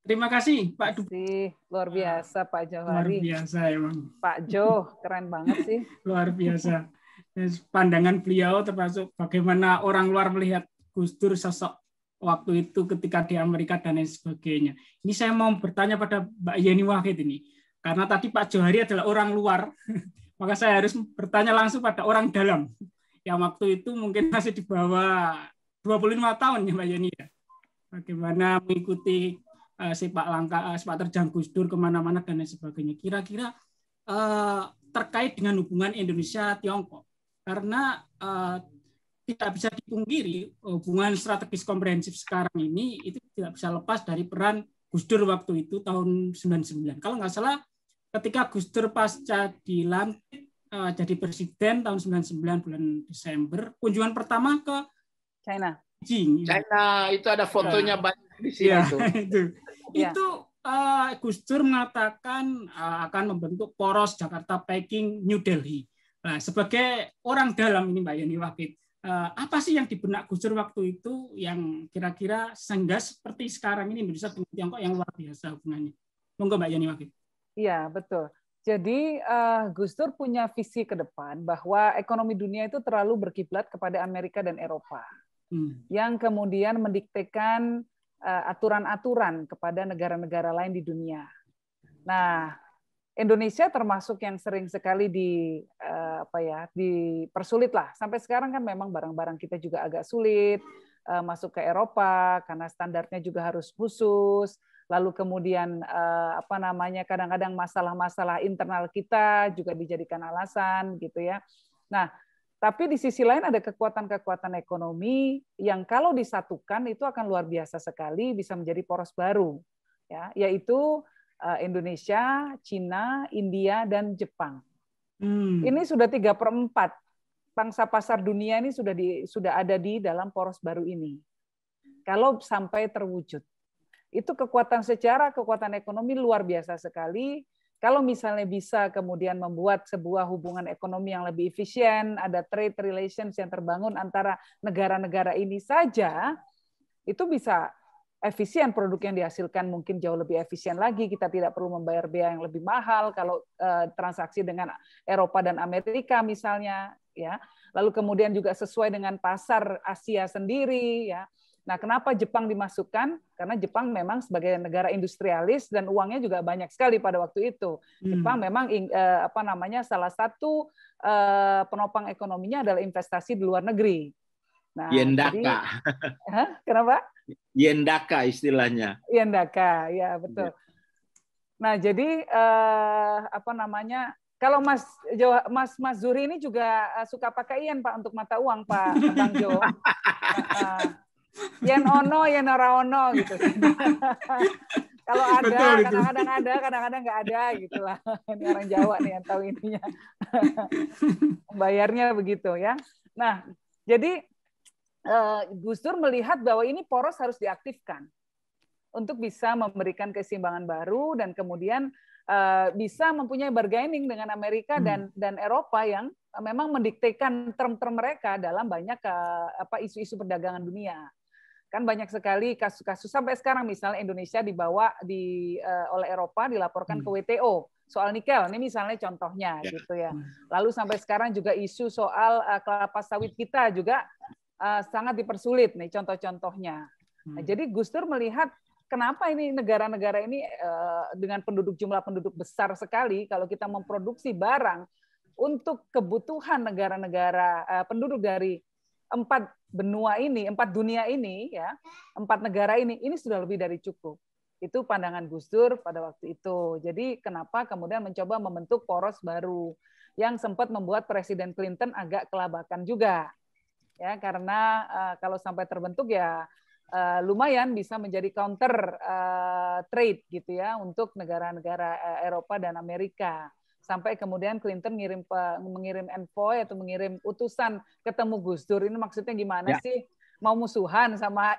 Terima kasih Pak Du. Luar biasa Pak Luar Johari. biasa emang. Pak Jo, keren banget sih. Luar biasa. Pandangan beliau termasuk bagaimana orang luar melihat Gus Dur sosok waktu itu ketika di Amerika dan lain sebagainya. Ini saya mau bertanya pada Mbak Yeni Wahid ini. Karena tadi Pak Johari adalah orang luar, maka saya harus bertanya langsung pada orang dalam. Yang waktu itu mungkin masih di bawah 25 tahun ya Mbak Yeni. Bagaimana mengikuti sepak terjang Gus Dur kemana-mana dan lain sebagainya. Kira-kira terkait dengan hubungan Indonesia-Tiongkok. Karena tidak bisa dipungkiri hubungan strategis komprehensif sekarang ini itu tidak bisa lepas dari peran Gus Dur waktu itu tahun 99. Kalau nggak salah ketika Gus Dur pasca dilantik jadi presiden tahun 99 bulan Desember, kunjungan pertama ke China. China itu ada fotonya banyak di sini ya, tuh. Itu Gus Dur mengatakan akan membentuk poros Jakarta Peking New Delhi. Nah, sebagai orang dalam ini Mbak Yeni Wahid, apa sih yang di benak Gus Dur waktu itu yang kira-kira sehingga seperti sekarang ini Indonesia dengan Tiongkok yang luar biasa hubungannya? Monggo Mbak Yeni Wahid. Iya, betul. Jadi Gus Dur punya visi ke depan bahwa ekonomi dunia itu terlalu berkiblat kepada Amerika dan Eropa, yang kemudian mendiktekan aturan-aturan kepada negara-negara lain di dunia. Nah, Indonesia termasuk yang sering sekali dipersulit lah. Sampai sekarang kan memang barang-barang kita juga agak sulit masuk ke Eropa karena standarnya juga harus khusus. Lalu kemudian kadang-kadang masalah-masalah internal kita juga dijadikan alasan gitu ya. Nah, tapi di sisi lain ada kekuatan-kekuatan ekonomi yang kalau disatukan itu akan luar biasa sekali, bisa menjadi poros baru, ya, yaitu Indonesia, Cina, India, dan Jepang. Ini sudah 3/4 pangsa pasar dunia ini sudah ada di dalam poros baru ini. Kalau sampai terwujud, itu kekuatan ekonomi luar biasa sekali. Kalau misalnya bisa kemudian membuat sebuah hubungan ekonomi yang lebih efisien, ada trade relations yang terbangun antara negara-negara ini saja, itu bisa efisien, produk yang dihasilkan mungkin jauh lebih efisien lagi, kita tidak perlu membayar biaya yang lebih mahal kalau transaksi dengan Eropa dan Amerika misalnya, ya. Lalu kemudian juga sesuai dengan pasar Asia sendiri, ya. Nah, kenapa Jepang dimasukkan? Karena Jepang memang sebagai negara industrialis dan uangnya juga banyak sekali pada waktu itu. Jepang memang salah satu penopang ekonominya adalah investasi di luar negeri. Nah, Yendaka. Kenapa? Yendaka istilahnya. Yendaka, ya betul. Nah, jadi kalau Mas Zuri ini juga suka pakai yen Pak untuk mata uang Pak Bang Jo. Yen ono, yen ora ono gitu. Kalau ada, kadang-kadang ada, kadang-kadang nggak ada gitu lah. Ini orang Jawa nih yang tahu ininya. Bayarnya begitu ya. Nah, jadi Gus Dur melihat bahwa ini poros harus diaktifkan untuk bisa memberikan keseimbangan baru dan kemudian bisa mempunyai bargaining dengan Amerika dan Eropa yang memang mendiktekan term-term mereka dalam banyak isu-isu perdagangan dunia. Kan banyak sekali kasus-kasus sampai sekarang misalnya Indonesia dibawa oleh Eropa dilaporkan ke WTO soal nikel. Ini misalnya contohnya gitu ya. Lalu sampai sekarang juga isu soal kelapa sawit kita juga sangat dipersulit nih contoh-contohnya. Nah, jadi Gus Dur melihat kenapa ini negara-negara ini dengan jumlah penduduk besar sekali kalau kita memproduksi barang untuk kebutuhan negara-negara penduduk dari 4 benua ini, 4 dunia ini ya, 4 negara ini sudah lebih dari cukup. Itu pandangan Gus Dur pada waktu itu. Jadi kenapa kemudian mencoba membentuk poros baru yang sempat membuat Presiden Clinton agak kelabakan juga. Ya, karena kalau sampai terbentuk ya lumayan bisa menjadi counter trade gitu ya untuk negara-negara Eropa dan Amerika. Sampai kemudian Clinton mengirim envoy atau mengirim utusan ketemu Gus Dur. Ini maksudnya gimana sih? Mau musuhan sama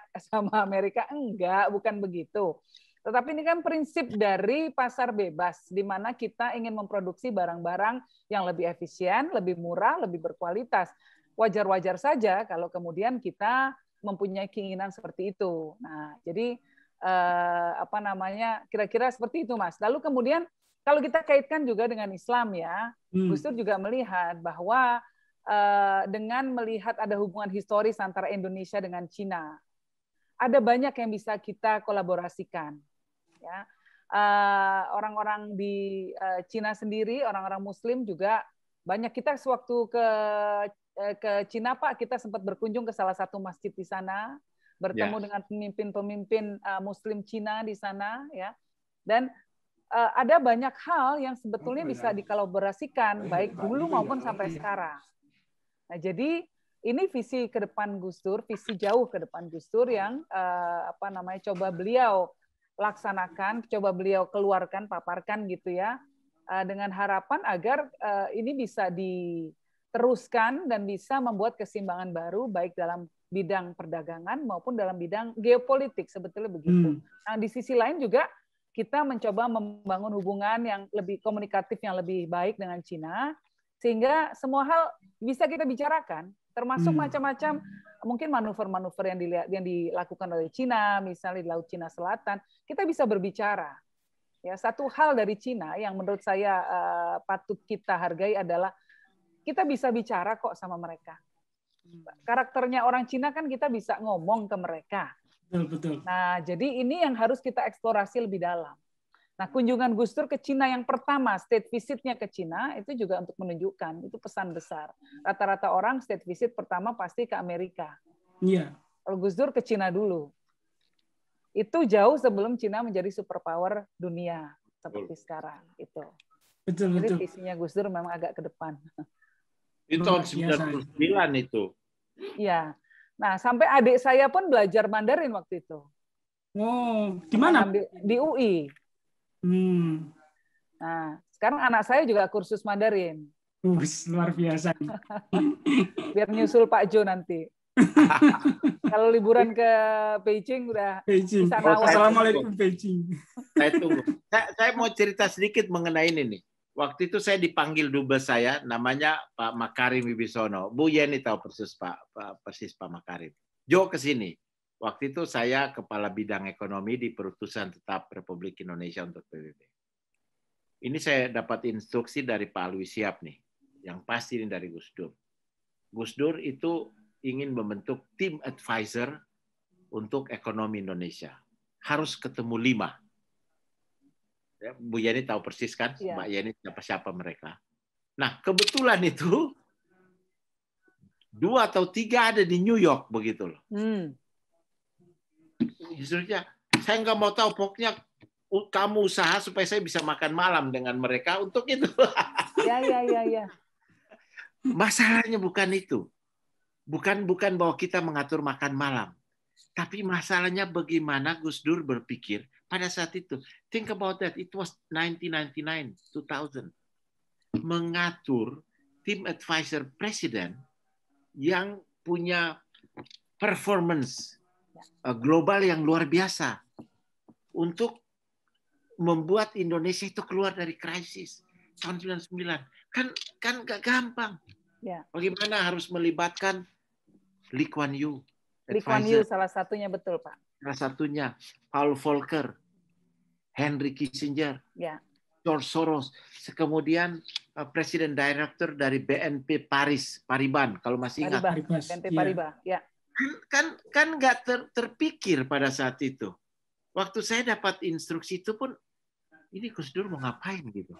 Amerika? Enggak, bukan begitu. Tetapi ini kan prinsip dari pasar bebas, di mana kita ingin memproduksi barang-barang yang lebih efisien, lebih murah, lebih berkualitas. Wajar-wajar saja kalau kemudian kita mempunyai keinginan seperti itu. Nah, jadi kira-kira seperti itu, Mas. Lalu kemudian kalau kita kaitkan juga dengan Islam ya, Gus Dur juga melihat bahwa dengan melihat ada hubungan historis antara Indonesia dengan Cina, ada banyak yang bisa kita kolaborasikan. Ya, orang-orang di Cina sendiri, orang-orang Muslim juga banyak. Kita sewaktu ke Cina, Pak, kita sempat berkunjung ke salah satu masjid di sana, bertemu dengan pemimpin-pemimpin Muslim Cina di sana, ya. Dan ada banyak hal yang sebetulnya bisa dikolaborasikan baik dulu maupun sampai sekarang. Nah, jadi ini visi ke depan Gus Dur, visi jauh ke depan Gus Dur yang coba beliau laksanakan, coba beliau keluarkan, paparkan gitu ya, dengan harapan agar ini bisa diteruskan dan bisa membuat keseimbangan baru baik dalam bidang perdagangan maupun dalam bidang geopolitik, sebetulnya begitu. Nah, di sisi lain juga kita mencoba membangun hubungan yang lebih komunikatif, yang lebih baik dengan Cina, sehingga semua hal bisa kita bicarakan, termasuk macam-macam mungkin manuver-manuver yang dilakukan oleh Cina, misalnya di Laut Cina Selatan, kita bisa berbicara. Ya, satu hal dari Cina yang menurut saya patut kita hargai adalah kita bisa bicara kok sama mereka. Karakternya orang Cina kan kita bisa ngomong ke mereka. Betul. Nah, jadi ini yang harus kita eksplorasi lebih dalam. Nah, kunjungan Gus Dur ke Cina yang pertama, state visit-nya ke Cina, itu juga untuk menunjukkan, itu pesan besar. Rata-rata orang state visit pertama pasti ke Amerika. Iya. Kalau Gus Dur ke Cina dulu. Itu jauh sebelum Cina menjadi superpower dunia seperti sekarang. Itu. Betul. Jadi visinya Gus Dur memang agak ke depan. Itu tahun 99 itu. Iya. Nah, sampai adik saya pun belajar Mandarin waktu itu. Oh, di mana? Di UI. Nah, sekarang anak saya juga kursus Mandarin. Luar biasa. Biar nyusul Pak Jo nanti. Kalau liburan ke Beijing udah Beijing. Assalamualaikum Beijing. Saya tunggu. Saya mau cerita sedikit mengenai ini nih. Waktu itu saya dipanggil dubes saya, namanya Pak Makarim Wibisono. Bu Yeni tahu persis Pak Makarim. Jo ke sini. Waktu itu saya kepala bidang ekonomi di Perutusan Tetap Republik Indonesia untuk PBB. Ini saya dapat instruksi dari Pak Alwi Siap nih, yang pasti ini dari Gus Dur. Gus Dur itu ingin membentuk tim advisor untuk ekonomi Indonesia. Harus ketemu 5. Ya, Bu Yeni tahu persis kan, Mbak Yeni siapa-siapa mereka. Nah, kebetulan itu 2 atau 3 ada di New York begitu loh. Justru saya nggak mau tahu, pokoknya kamu usaha supaya saya bisa makan malam dengan mereka untuk itu. Ya. Masalahnya bukan itu. Bukan bahwa kita mengatur makan malam. Tapi masalahnya bagaimana Gus Dur berpikir pada saat itu. Think about that. It was 1999, 2000. Mengatur tim advisor presiden yang punya performance global yang luar biasa untuk membuat Indonesia itu keluar dari krisis tahun 99. Kan gak gampang. Ya. Bagaimana harus melibatkan Lee Kuan Yew. Lee Kuan Yew salah satunya, betul Pak. Salah satunya Paul Volcker, Henry Kissinger, George Soros, kemudian Presiden Director dari BNP Paribas, kalau masih ingat. BNP Paribas, ya. Kan nggak terpikir pada saat itu. Waktu saya dapat instruksi itu pun, ini Gus Dur mau ngapain gitu.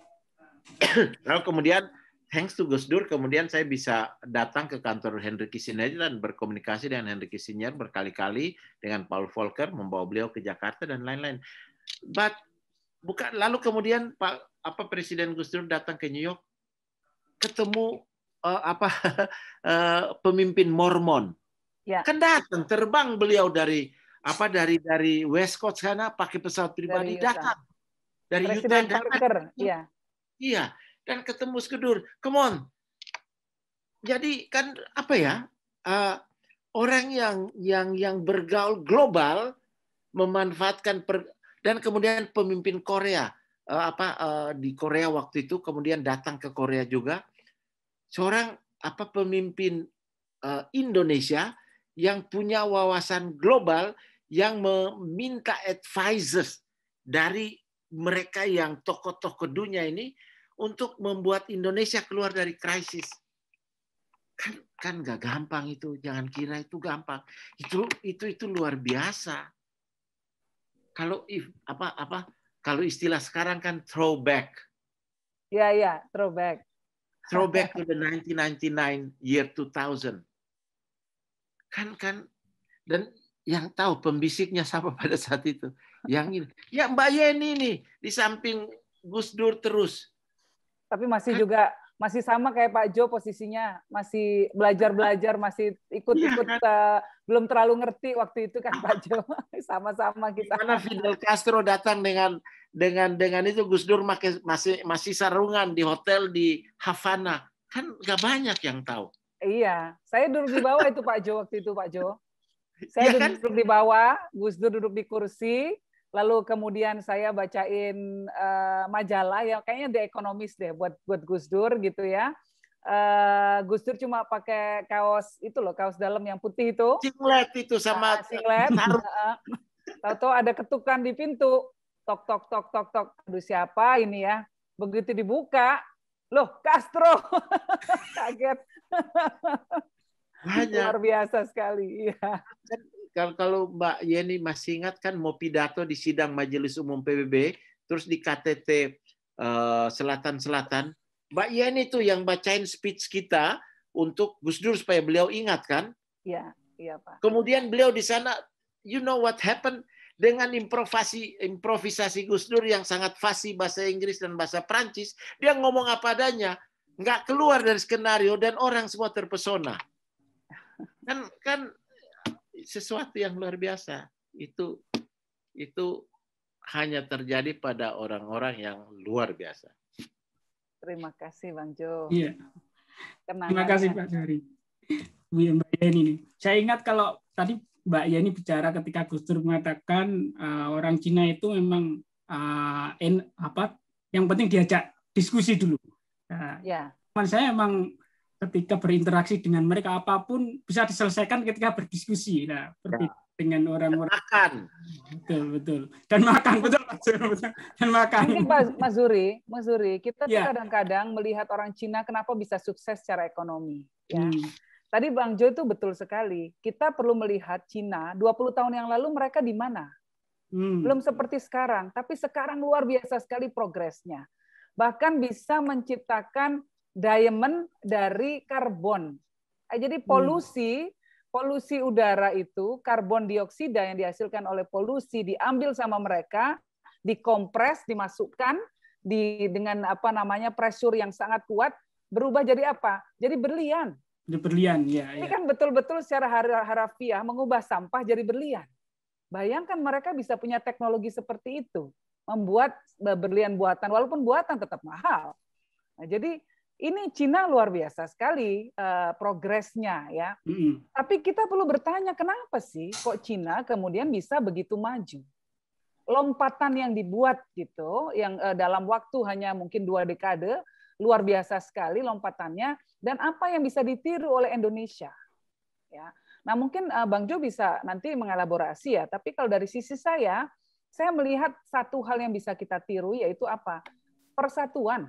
Lalu kemudian, thanks to Gus Dur, kemudian saya bisa datang ke kantor Henry Kissinger dan berkomunikasi dengan Henry Kissinger berkali-kali, dengan Paul Volcker, membawa beliau ke Jakarta dan lain-lain. but bukan. Lalu kemudian Presiden Gus Dur datang ke New York, ketemu pemimpin Mormon. Ya. Kan datang, terbang beliau dari West Coast sana pakai pesawat pribadi datang dari Presiden Utah. Parker, iya. Iya, dan ketemu Gus Dur. Come on. Jadi kan orang yang bergaul global memanfaatkan dan kemudian pemimpin Korea di Korea waktu itu kemudian datang ke Korea juga seorang pemimpin Indonesia yang punya wawasan global yang meminta advisors dari mereka yang tokoh-tokoh dunia ini untuk membuat Indonesia keluar dari krisis. Kan nggak gampang itu, jangan kira itu gampang. Itu luar biasa. Kalau kalau istilah sekarang kan throwback. Ya, throwback. Throwback to the 1999 year 2000. Kan dan yang tahu pembisiknya siapa pada saat itu. Yang ini, ya Mbak Yeni nih di samping Gus Dur terus. Tapi masih sama kayak Pak Jo posisinya, masih belajar, masih ikut-ikut, belum terlalu ngerti waktu itu kan Pak Jo. Sama-sama kita. Karena Fidel Castro datang dengan itu, Gus Dur masih sarungan di hotel di Havana. Kan nggak banyak yang tahu. Iya, saya duduk di bawah itu Pak Jo waktu itu Pak Jo. Saya duduk di bawah, Gus Dur duduk di kursi. Lalu kemudian saya bacain majalah ya kayaknya The Economist deh buat Gus Dur gitu ya. Gus Dur cuma pakai kaos dalam yang putih itu. Singlet itu sama singlet. Tahu-tahu ada ketukan di pintu. Tok tok tok tok tok. Aduh siapa ini ya? Begitu dibuka, loh Castro. Kaget. Luar biasa sekali. Iya. Kalau Mbak Yeni masih ingat kan mau pidato di sidang Majelis Umum PBB, terus di KTT Selatan-Selatan, Mbak Yeni itu yang bacain speech kita untuk Gus Dur supaya beliau ingat kan? Iya Pak. Kemudian beliau di sana, you know what happened dengan improvisasi Gus Dur yang sangat fasih bahasa Inggris dan bahasa Prancis, dia ngomong apa adanya, nggak keluar dari skenario dan orang semua terpesona. Kan sesuatu yang luar biasa. Itu hanya terjadi pada orang-orang yang luar biasa. Terima kasih Bang Jo. Iya. Terima kasih Pak Jari. Mbak Yeni ini. Saya ingat kalau tadi Mbak Yeni bicara ketika Gus Dur mengatakan orang Cina itu memang yang penting diajak diskusi dulu. Teman saya memang ketika berinteraksi dengan mereka apapun bisa diselesaikan ketika berdiskusi. Nah, berbeda dengan orang-orang makan. Betul. Dan makan betul. Dan makan. Ini Mas Zuri, kita tuh kadang-kadang melihat orang Cina kenapa bisa sukses secara ekonomi. Ya. Tadi Bang Jo itu betul sekali. Kita perlu melihat Cina 20 tahun yang lalu mereka di mana? Belum seperti sekarang, tapi sekarang luar biasa sekali progresnya. Bahkan bisa menciptakan diamond dari karbon. Jadi polusi udara itu, karbon dioksida yang dihasilkan oleh polusi diambil sama mereka, dikompres, dimasukkan dengan pressure yang sangat kuat, berubah jadi apa? Jadi berlian. Ini kan betul-betul secara harafiah mengubah sampah jadi berlian. Bayangkan mereka bisa punya teknologi seperti itu, membuat berlian buatan, walaupun buatan tetap mahal. Nah, jadi ini Cina luar biasa sekali progresnya ya. Tapi kita perlu bertanya kenapa sih kok Cina kemudian bisa begitu maju? Lompatan yang dibuat gitu, yang dalam waktu hanya mungkin 2 dekade, luar biasa sekali lompatannya. Dan apa yang bisa ditiru oleh Indonesia? Ya. Nah mungkin Bang Jo bisa nanti mengelaborasi ya. Tapi kalau dari sisi saya melihat satu hal yang bisa kita tiru yaitu apa? Persatuan.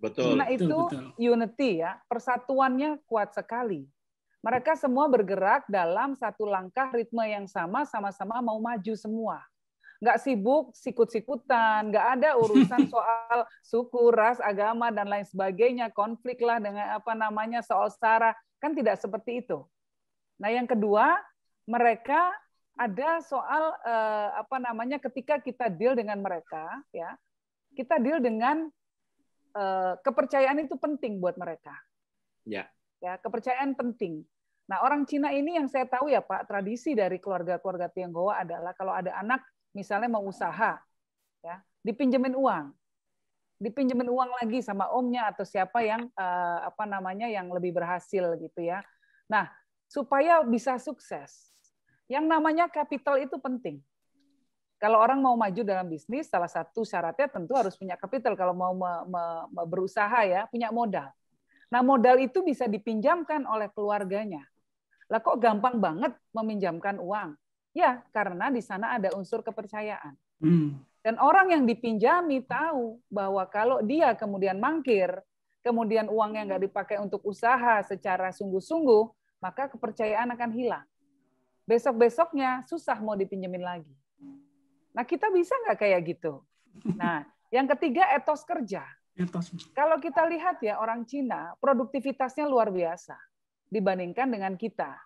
Betul. Cina itu unity ya, persatuannya kuat sekali. Mereka semua bergerak dalam satu langkah ritme yang sama-sama mau maju semua. Nggak sibuk sikut-sikutan, nggak ada urusan soal suku, ras, agama dan lain sebagainya, konflik lah dengan soal sara, kan tidak seperti itu. Nah yang kedua, mereka ada soal ketika kita deal dengan mereka, ya, kita deal dengan kepercayaan itu penting buat mereka. Ya. Ya, kepercayaan penting. Nah, orang Cina ini yang saya tahu ya Pak, tradisi dari keluarga-keluarga Tionghoa adalah kalau ada anak misalnya mau usaha, ya, dipinjemin uang lagi sama omnya atau siapa yang yang lebih berhasil gitu ya. Nah, supaya bisa sukses, yang namanya kapital itu penting. Kalau orang mau maju dalam bisnis, salah satu syaratnya tentu harus punya kapital. Kalau mau berusaha ya, punya modal. Nah, modal itu bisa dipinjamkan oleh keluarganya. Lah kok gampang banget meminjamkan uang? Ya, karena di sana ada unsur kepercayaan. Dan orang yang dipinjami tahu bahwa kalau dia kemudian mangkir, kemudian uangnya nggak dipakai untuk usaha secara sungguh-sungguh, maka kepercayaan akan hilang. Besok-besoknya susah mau dipinjemin lagi. Nah, kita bisa nggak kayak gitu? Nah, yang ketiga, etos kerja. Kalau kita lihat ya, orang Cina produktivitasnya luar biasa dibandingkan dengan kita.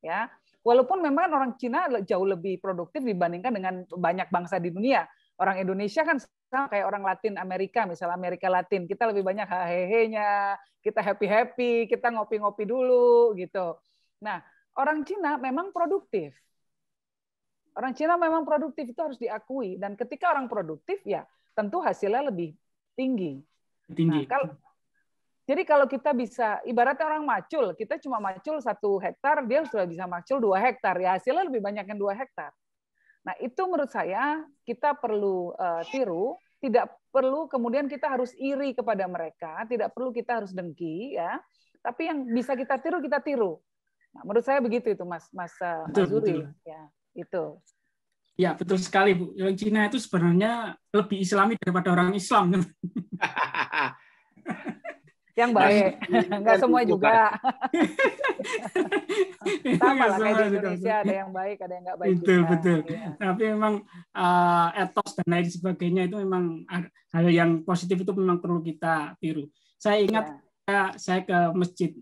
Ya, walaupun memang orang Cina jauh lebih produktif dibandingkan dengan banyak bangsa di dunia. Orang Indonesia kan sama kayak orang Latin Amerika, misalnya Amerika Latin, kita lebih banyak hahehe-nya, kita happy-happy, kita ngopi-ngopi dulu gitu. Nah, orang Cina memang produktif. Orang Cina memang produktif, itu harus diakui. Dan ketika orang produktif, ya tentu hasilnya lebih tinggi. Nah, jadi kalau kita bisa, ibaratnya orang macul, kita cuma macul 1 hektar, dia sudah bisa macul 2 hektar. Ya hasilnya lebih banyak yang 2 hektar. Nah, itu menurut saya kita perlu tiru, tidak perlu kemudian kita harus iri kepada mereka, tidak perlu kita harus dengki, ya. Tapi yang bisa kita tiru. Nah, menurut saya begitu itu Mas Zuri, ya, itu. Ya, betul sekali, Bu. Orang Cina itu sebenarnya lebih Islami daripada orang Islam. Yang baik, nggak semua juga. Sama lah kayak di Indonesia, ada yang baik, ada yang nggak baik betul, juga. Betul. Ya. Tapi memang etos dan lain sebagainya itu memang hal yang positif itu memang perlu kita tiru. Saya ingat saya ke masjid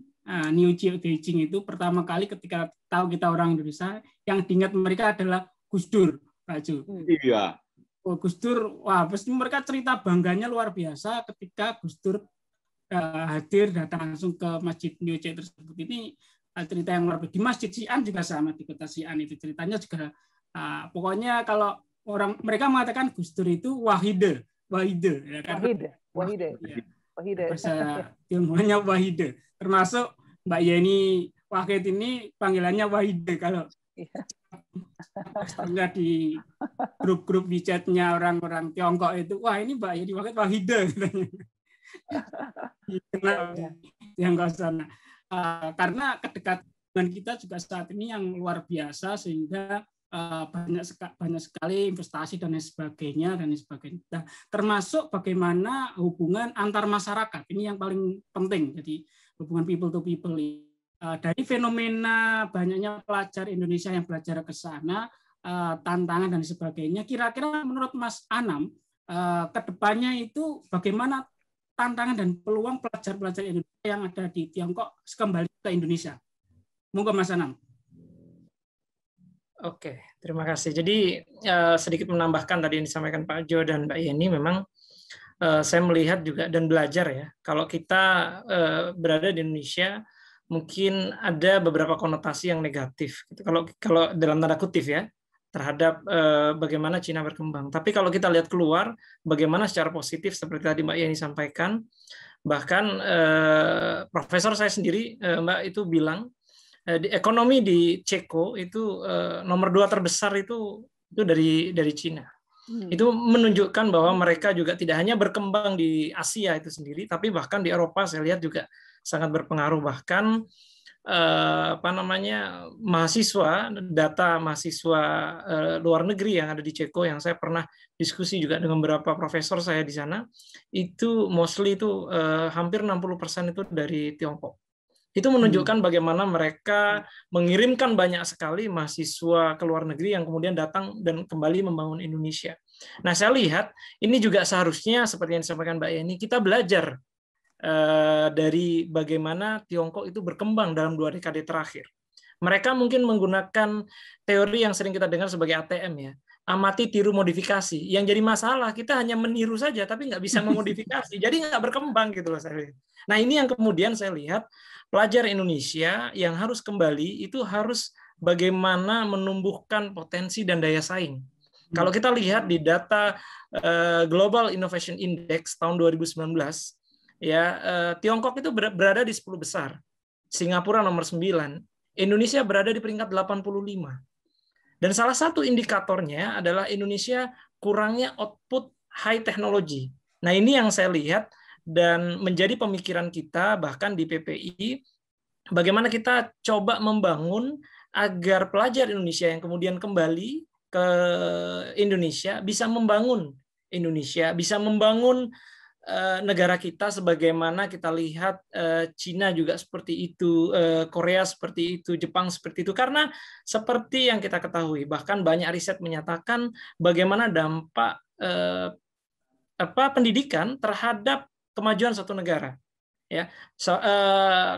New Beijing itu pertama kali ketika tahu kita orang Indonesia, yang diingat mereka adalah Gus Dur, Pak Ju. Iya. Oh, Gus Dur, wah pasti mereka cerita bangganya luar biasa ketika Gus Dur hadir datang langsung ke masjid New tersebut. Ini cerita yang luar biasa. Di masjid Xi'an juga sama, di kota Xi'an itu ceritanya juga pokoknya kalau mereka mengatakan Gus Dur itu wahide ya kan? Wahide. Bahasa Tionghoanya wahide. Termasuk Mbak Yeni Wahid ini panggilannya wahide kalau enggak di grup-grup di chatnya orang-orang Tiongkok itu, wah ini Mbak Yeni Wahid wahide yang ke sana. Karena kedekatan kita juga saat ini yang luar biasa sehingga banyak sekali investasi dan sebagainya. Nah, termasuk bagaimana hubungan antar masyarakat ini yang paling penting. Jadi hubungan people to people. Dari fenomena banyaknya pelajar Indonesia yang belajar ke sana, tantangan dan sebagainya. Kira-kira menurut Mas Anam, kedepannya itu bagaimana tantangan dan peluang pelajar-pelajar Indonesia yang ada di Tiongkok kembali ke Indonesia? Monggo Mas Anam. Oke, terima kasih. Jadi sedikit menambahkan tadi yang disampaikan Pak Jo dan Mbak Yeni, memang saya melihat juga dan belajar ya, kalau kita berada di Indonesia mungkin ada beberapa konotasi yang negatif. Kalau dalam tanda kutip ya, terhadap bagaimana Cina berkembang. Tapi kalau kita lihat keluar, bagaimana secara positif seperti tadi Mbak Yeni sampaikan, bahkan profesor saya sendiri Mbak itu bilang ekonomi di Ceko itu nomor 2 terbesar itu dari Cina. Itu menunjukkan bahwa mereka juga tidak hanya berkembang di Asia itu sendiri, tapi bahkan di Eropa saya lihat juga sangat berpengaruh. Bahkan data mahasiswa luar negeri yang ada di Ceko yang saya pernah diskusi juga dengan beberapa profesor saya di sana, itu mostly itu hampir 60% itu dari Tiongkok. Itu menunjukkan bagaimana mereka mengirimkan banyak sekali mahasiswa ke luar negeri yang kemudian datang dan kembali membangun Indonesia. Nah, saya lihat ini juga seharusnya seperti yang disampaikan Mbak Yeni, kita belajar dari bagaimana Tiongkok itu berkembang dalam 2 dekade terakhir. Mereka mungkin menggunakan teori yang sering kita dengar sebagai ATM ya, amati, tiru, modifikasi. Yang jadi masalah kita hanya meniru saja, tapi nggak bisa memodifikasi. Jadi nggak berkembang gitu loh saya. Nah ini yang kemudian saya lihat pelajar Indonesia yang harus kembali itu harus bagaimana menumbuhkan potensi dan daya saing. Kalau kita lihat di data Global Innovation Index tahun 2019, ya Tiongkok itu berada di 10 besar, Singapura nomor 9, Indonesia berada di peringkat 85. Dan salah satu indikatornya adalah Indonesia kurangnya output high technology. Nah, ini yang saya lihat dan menjadi pemikiran kita bahkan di PPI, bagaimana kita coba membangun agar pelajar Indonesia yang kemudian kembali ke Indonesia bisa membangun Indonesia, bisa membangun negara kita sebagaimana kita lihat Cina juga seperti itu, Korea seperti itu, Jepang seperti itu. Karena seperti yang kita ketahui, bahkan banyak riset menyatakan bagaimana dampak pendidikan terhadap kemajuan suatu negara. Ya,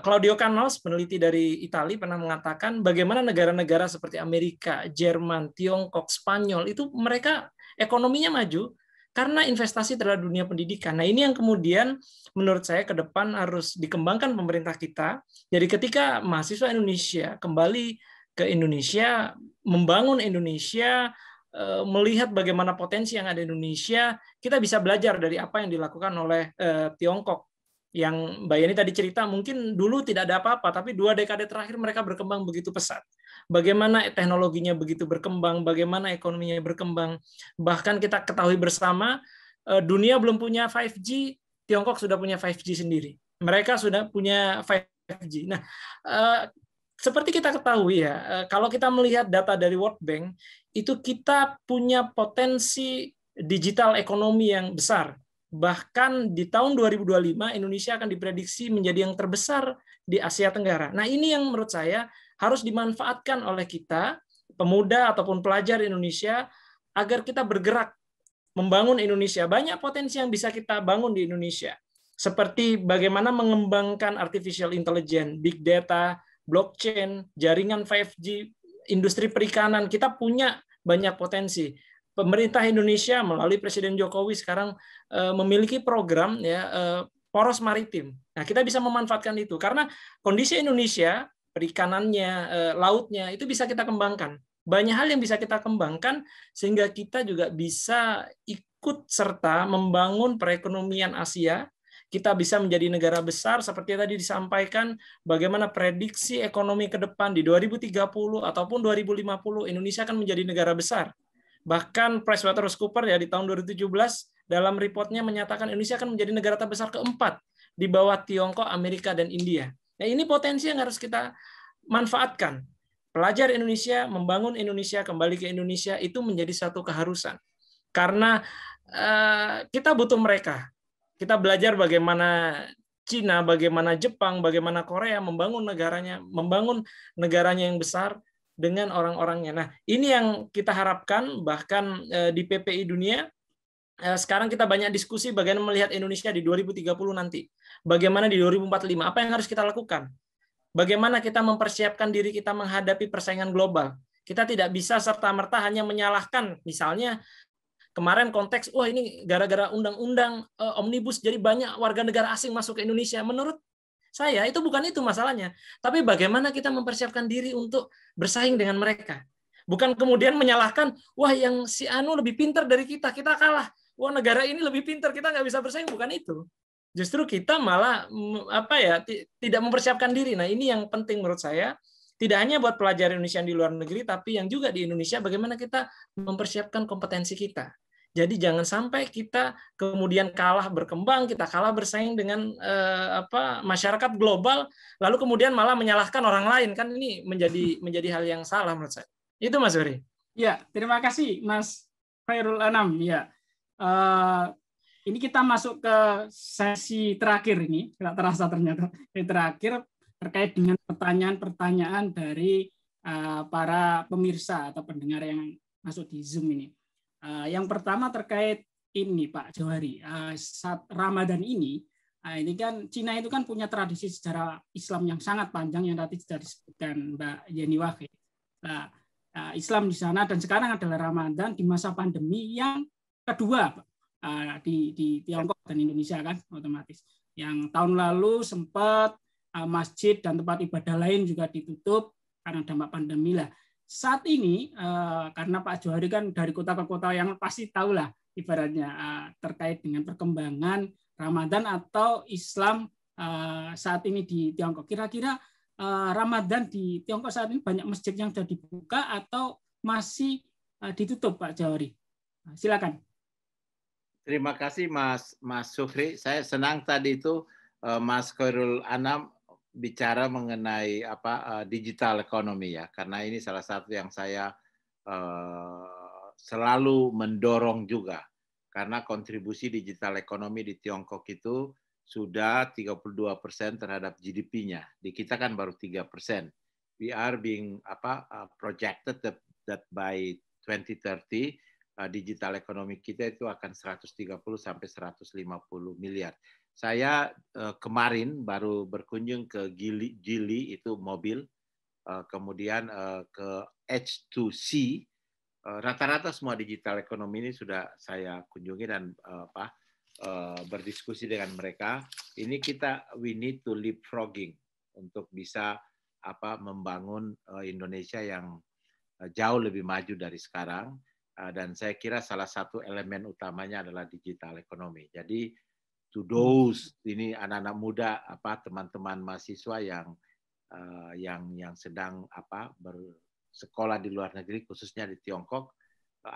Claudio Canals, peneliti dari Italia, pernah mengatakan bagaimana negara-negara seperti Amerika, Jerman, Tiongkok, Spanyol itu mereka ekonominya maju karena investasi terhadap dunia pendidikan. Nah, ini yang kemudian menurut saya ke depan harus dikembangkan pemerintah kita. Jadi ketika mahasiswa Indonesia kembali ke Indonesia, membangun Indonesia, melihat bagaimana potensi yang ada di Indonesia, kita bisa belajar dari apa yang dilakukan oleh Tiongkok. Yang Mbak Yeni tadi cerita, mungkin dulu tidak ada apa-apa, tapi 2 dekade terakhir mereka berkembang begitu pesat. Bagaimana teknologinya begitu berkembang, bagaimana ekonominya berkembang. Bahkan kita ketahui bersama, dunia belum punya 5G, Tiongkok sudah punya 5G sendiri. Mereka sudah punya 5G. Nah, seperti kita ketahui ya, kalau kita melihat data dari World Bank, itu kita punya potensi digital ekonomi yang besar. Bahkan di tahun 2025 Indonesia akan diprediksi menjadi yang terbesar di Asia Tenggara. Nah, ini yang menurut saya harus dimanfaatkan oleh kita, pemuda ataupun pelajar Indonesia, agar kita bergerak membangun Indonesia. Banyak potensi yang bisa kita bangun di Indonesia. Seperti bagaimana mengembangkan artificial intelligence, big data, blockchain, jaringan 5G, industri perikanan. Kita punya banyak potensi. Pemerintah Indonesia melalui Presiden Jokowi sekarang memiliki program ya poros maritim. Nah, kita bisa memanfaatkan itu karena kondisi Indonesia, perikanannya, lautnya itu bisa kita kembangkan. Banyak hal yang bisa kita kembangkan sehingga kita juga bisa ikut serta membangun perekonomian Asia. Kita bisa menjadi negara besar seperti tadi disampaikan bagaimana prediksi ekonomi ke depan di 2030 ataupun 2050 Indonesia akan menjadi negara besar. Bahkan PricewaterhouseCoopers ya di tahun 2017 dalam reportnya menyatakan Indonesia akan menjadi negara terbesar keempat di bawah Tiongkok, Amerika, dan India. Nah, ini potensi yang harus kita manfaatkan. Pelajar Indonesia membangun Indonesia, kembali ke Indonesia itu menjadi satu keharusan. Karena kita butuh mereka. Kita belajar bagaimana Cina, bagaimana Jepang, bagaimana Korea membangun negaranya yang besar dengan orang-orangnya. Nah, ini yang kita harapkan bahkan di PPI Dunia. Sekarang kita banyak diskusi bagaimana melihat Indonesia di 2030 nanti. Bagaimana di 2045, apa yang harus kita lakukan? Bagaimana kita mempersiapkan diri kita menghadapi persaingan global. Kita tidak bisa serta-merta hanya menyalahkan, misalnya kemarin konteks, wah ini gara-gara undang-undang Omnibus jadi banyak warga negara asing masuk ke Indonesia. Menurut saya itu bukan itu masalahnya, tapi bagaimana kita mempersiapkan diri untuk bersaing dengan mereka. Bukan kemudian menyalahkan, wah yang si Anu lebih pintar dari kita kalah. Wah negara ini lebih pintar, kita nggak bisa bersaing. Bukan itu. Justru kita malah tidak mempersiapkan diri. Nah ini yang penting menurut saya. Tidak hanya buat pelajar Indonesia yang di luar negeri, tapi yang juga di Indonesia, bagaimana kita mempersiapkan kompetensi kita. Jadi jangan sampai kita kemudian kalah berkembang, kita kalah bersaing dengan masyarakat global, lalu kemudian malah menyalahkan orang lain. Kan ini menjadi hal yang salah menurut saya. Itu Mas Ferry. Ya, terima kasih Mas Khairul Anam. Ya, ini kita masuk ke sesi terakhir ini, tidak terasa ternyata terakhir terkait dengan pertanyaan-pertanyaan dari para pemirsa atau pendengar yang masuk di Zoom ini. Yang pertama terkait ini Pak Johari, saat Ramadan ini Nah, ini kan Cina itu kan punya tradisi sejarah Islam yang sangat panjang yang tadi sudah disebutkan Mbak Yeni Wahid. Nah, Islam di sana dan sekarang adalah Ramadan di masa pandemi yang kedua di Tiongkok dan Indonesia kan otomatis. Yang tahun lalu sempat masjid dan tempat ibadah lain juga ditutup karena dampak pandemi lah. Saat ini karena Pak Johari kan dari kota ke kota yang pasti tahu lah ibaratnya terkait dengan perkembangan Ramadan atau Islam saat ini di Tiongkok. Kira-kira Ramadan di Tiongkok saat ini banyak masjid yang sudah dibuka atau masih ditutup, Pak Johari? Silakan. Terima kasih Mas Sukri. Saya senang tadi itu Mas Khairul Anam bicara mengenai digital economy ya, karena ini salah satu yang saya selalu mendorong juga. Karena kontribusi digital ekonomi di Tiongkok itu sudah 32% terhadap GDP-nya. Di kita kan baru 3%. We are being projected that by 2030 digital ekonomi kita itu akan 130 sampai 150 miliar. Saya kemarin baru berkunjung ke Geely itu mobil, kemudian ke H2C. Rata-rata semua digital ekonomi ini sudah saya kunjungi dan berdiskusi dengan mereka. Ini we need to leapfrogging untuk bisa membangun Indonesia yang jauh lebih maju dari sekarang. Dan saya kira salah satu elemen utamanya adalah digital ekonomi. Jadi to those ini anak-anak muda teman-teman mahasiswa yang sedang sekolah di luar negeri, khususnya di Tiongkok.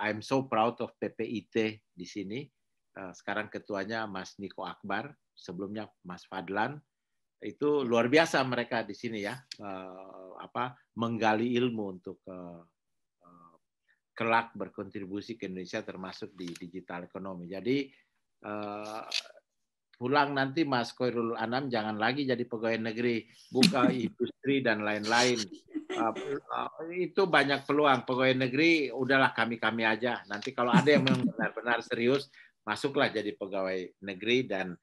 I'm so proud of PPIT di sini. Sekarang ketuanya Mas Niko Akbar, sebelumnya Mas Fadlan. Itu luar biasa mereka di sini ya, menggali ilmu untuk kelak berkontribusi ke Indonesia termasuk di digital ekonomi. Jadi pulang nanti Mas Khairul Anam jangan lagi jadi pegawai negeri, buka industri dan lain-lain. Itu banyak peluang. Pegawai negeri udahlah kami aja. Nanti kalau ada yang benar-benar serius, masuklah jadi pegawai negeri dan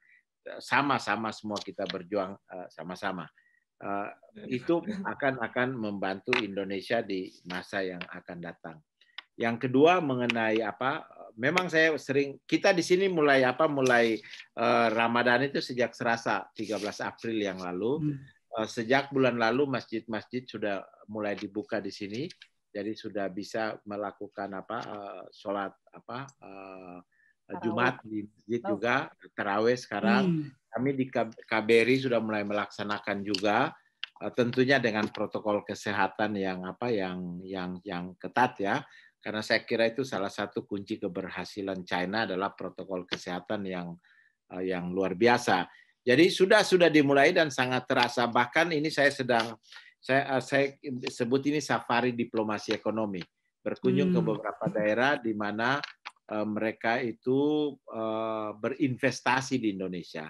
sama-sama semua kita berjuang sama-sama. Itu akan membantu Indonesia di masa yang akan datang. Yang kedua mengenai memang saya kita di sini mulai Ramadan itu sejak Selasa 13 April yang lalu. Sejak bulan lalu masjid-masjid sudah mulai dibuka di sini, jadi sudah bisa melakukan sholat Jumat di masjid juga, tarawih sekarang. Kami di KBRI sudah mulai melaksanakan juga, tentunya dengan protokol kesehatan yang ketat ya. Karena saya kira itu salah satu kunci keberhasilan China adalah protokol kesehatan yang luar biasa. Jadi sudah dimulai dan sangat terasa. Bahkan ini saya sebut ini safari diplomasi ekonomi. Berkunjung ke beberapa daerah di mana mereka itu berinvestasi di Indonesia.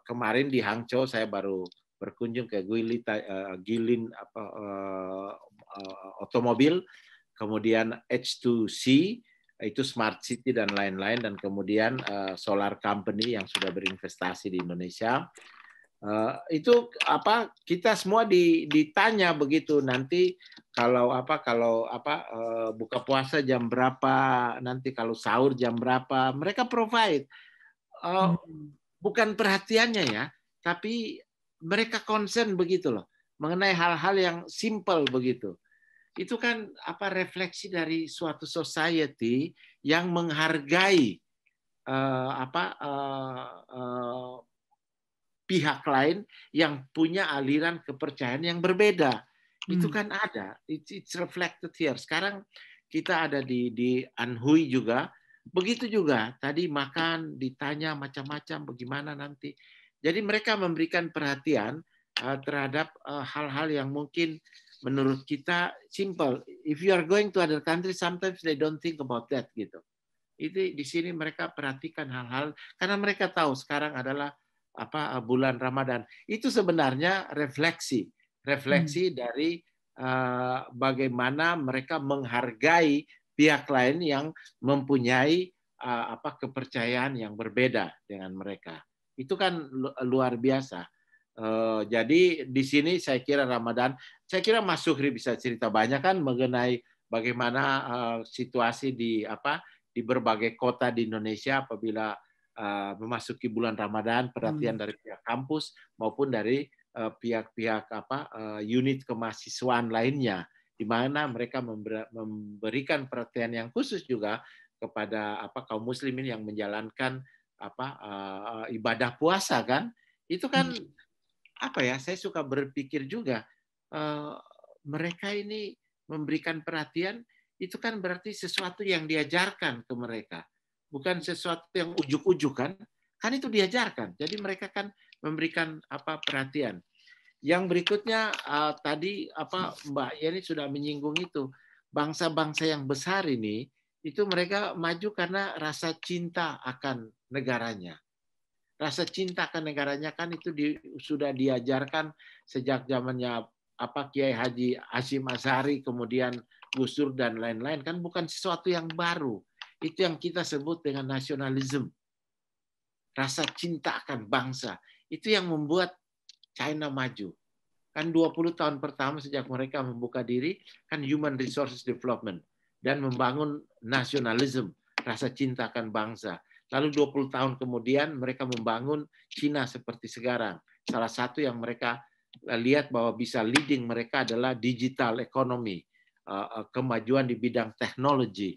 Kemarin di Hangzhou saya baru berkunjung ke Guilin otomobil, kemudian H2C itu smart city dan lain-lain, dan kemudian solar company yang sudah berinvestasi di Indonesia. Itu kita semua ditanya begitu, nanti kalau buka puasa jam berapa, nanti kalau sahur jam berapa, mereka provide. Bukan perhatiannya ya, tapi mereka concern begitu loh mengenai hal-hal yang simple begitu. Itu kan refleksi dari suatu society yang menghargai pihak lain yang punya aliran kepercayaan yang berbeda. Itu kan ada, it's reflected here. Sekarang kita ada di Anhui juga, begitu juga. Tadi makan ditanya macam-macam bagaimana nanti. Jadi mereka memberikan perhatian terhadap hal-hal yang mungkin menurut kita simple. If you are going to other countries, sometimes they don't think about that gitu. Itu di sini mereka perhatikan hal-hal karena mereka tahu sekarang adalah bulan Ramadan. Itu sebenarnya refleksi dari bagaimana mereka menghargai pihak lain yang mempunyai kepercayaan yang berbeda dengan mereka. Itu kan luar biasa. Jadi di sini saya kira Ramadan, saya kira Mas Suhri bisa cerita banyak kan mengenai bagaimana situasi di berbagai kota di Indonesia apabila memasuki bulan Ramadan, perhatian dari pihak kampus maupun dari pihak-pihak unit kemahasiswaan lainnya, di mana mereka memberikan perhatian yang khusus juga kepada kaum muslimin yang menjalankan ibadah puasa kan. Itu kan saya suka berpikir juga mereka ini memberikan perhatian, itu kan berarti sesuatu yang diajarkan ke mereka, bukan sesuatu yang ujuk-ujuk kan itu diajarkan. Jadi mereka kan memberikan perhatian. Yang berikutnya tadi Mbak Yeni sudah menyinggung itu, bangsa-bangsa yang besar ini itu mereka maju karena rasa cinta akan negaranya. Rasa cinta akan negaranya kan itu sudah diajarkan sejak zamannya Kiai Haji Hashim Asy'ari, kemudian Gus Dur dan lain-lain, kan bukan sesuatu yang baru. Itu yang kita sebut dengan nasionalisme. Rasa cinta akan bangsa. Itu yang membuat China maju. Kan 20 tahun pertama sejak mereka membuka diri, kan human resources development. Dan membangun nasionalisme, rasa cinta akan bangsa. Lalu 20 tahun kemudian mereka membangun Cina seperti sekarang. Salah satu yang mereka lihat bahwa bisa leading mereka adalah digital economy, kemajuan di bidang teknologi.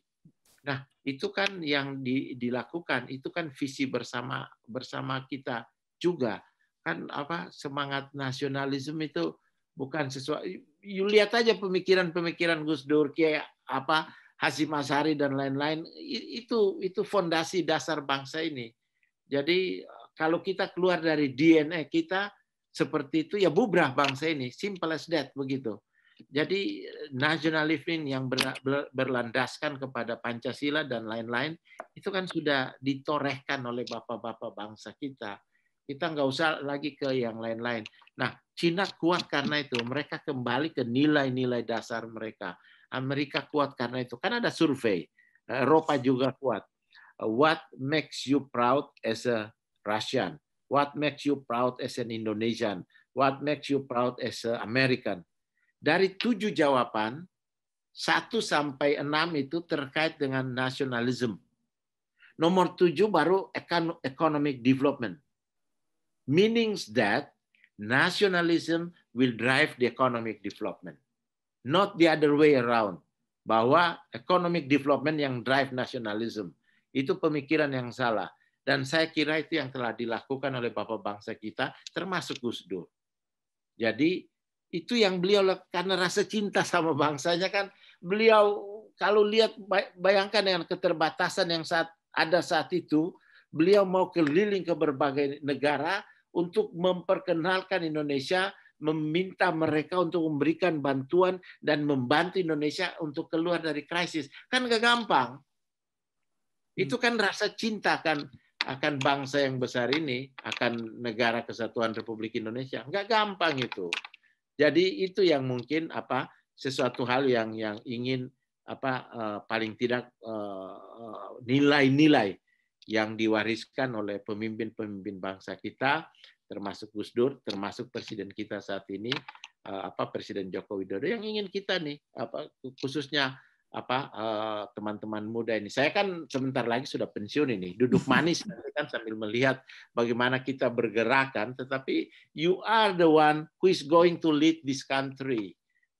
Nah, itu kan yang dilakukan, itu kan visi bersama kita juga. Kan semangat nasionalisme itu bukan sesuatu. You lihat aja pemikiran Gus Dur, kayak Hashim Asy'ari dan lain-lain, itu fondasi dasar bangsa ini. Jadi kalau kita keluar dari DNA kita seperti itu, ya bubrah bangsa ini, simple as that begitu. Jadi nasionalisme yang berlandaskan kepada Pancasila dan lain-lain itu kan sudah ditorehkan oleh bapak-bapak bangsa kita. Kita nggak usah lagi ke yang lain-lain. Nah, Cina kuat karena itu. Mereka kembali ke nilai-nilai dasar mereka. Amerika kuat karena itu. Kan ada survei. Eropa juga kuat. What makes you proud as a Russian? What makes you proud as an Indonesian? What makes you proud as an American? Dari 7 jawaban, 1 sampai 6 itu terkait dengan nasionalisme. Nomor 7 baru economic development. Meanings that nationalism will drive the economic development. Not the other way around. Bahwa economic development yang drive nationalism. Itu pemikiran yang salah. Dan saya kira itu yang telah dilakukan oleh bapak bangsa kita, termasuk Gus Dur. Jadi itu yang beliau, karena rasa cinta sama bangsanya kan, beliau kalau lihat, bayangkan dengan keterbatasan yang ada saat itu, beliau mau keliling ke berbagai negara untuk memperkenalkan Indonesia, meminta mereka untuk memberikan bantuan dan membantu Indonesia untuk keluar dari krisis. Kan nggak gampang. Itu kan rasa cinta akan bangsa yang besar ini, akan negara kesatuan Republik Indonesia. Nggak gampang itu. Jadi itu yang mungkin sesuatu hal yang ingin paling tidak nilai-nilai yang diwariskan oleh pemimpin-pemimpin bangsa kita, termasuk Gus Dur, termasuk presiden kita saat ini, Presiden Joko Widodo, yang ingin kita nih, khususnya teman-teman muda ini. Saya kan sebentar lagi sudah pensiun ini, duduk manis kan sambil melihat bagaimana kita bergerakan, tetapi you are the one who is going to lead this country.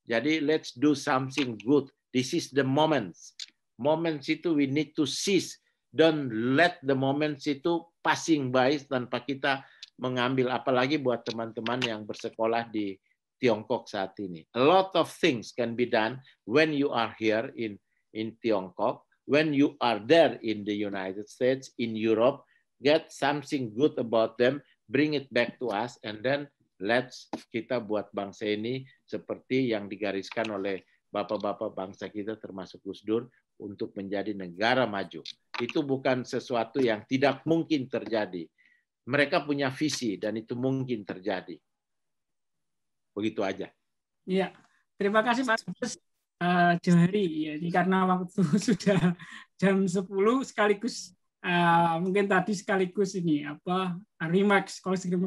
Jadi let's do something good. This is the moments. Moments itu we need to seize. Don't let the moments itu passing by tanpa kita mengambil, apalagi buat teman-teman yang bersekolah di Tiongkok saat ini. A lot of things can be done when you are here in Tiongkok, when you are there in the United States, in Europe. Get something good about them, bring it back to us, and then let's kita buat bangsa ini seperti yang digariskan oleh bapak-bapak bangsa kita, termasuk Gus Dur, untuk menjadi negara maju. Itu bukan sesuatu yang tidak mungkin terjadi. Mereka punya visi dan itu mungkin terjadi. Begitu aja. Iya, terima kasih Pak Johari. Jadi karena waktu sudah jam 10 sekaligus mungkin tadi sekaligus ini remarks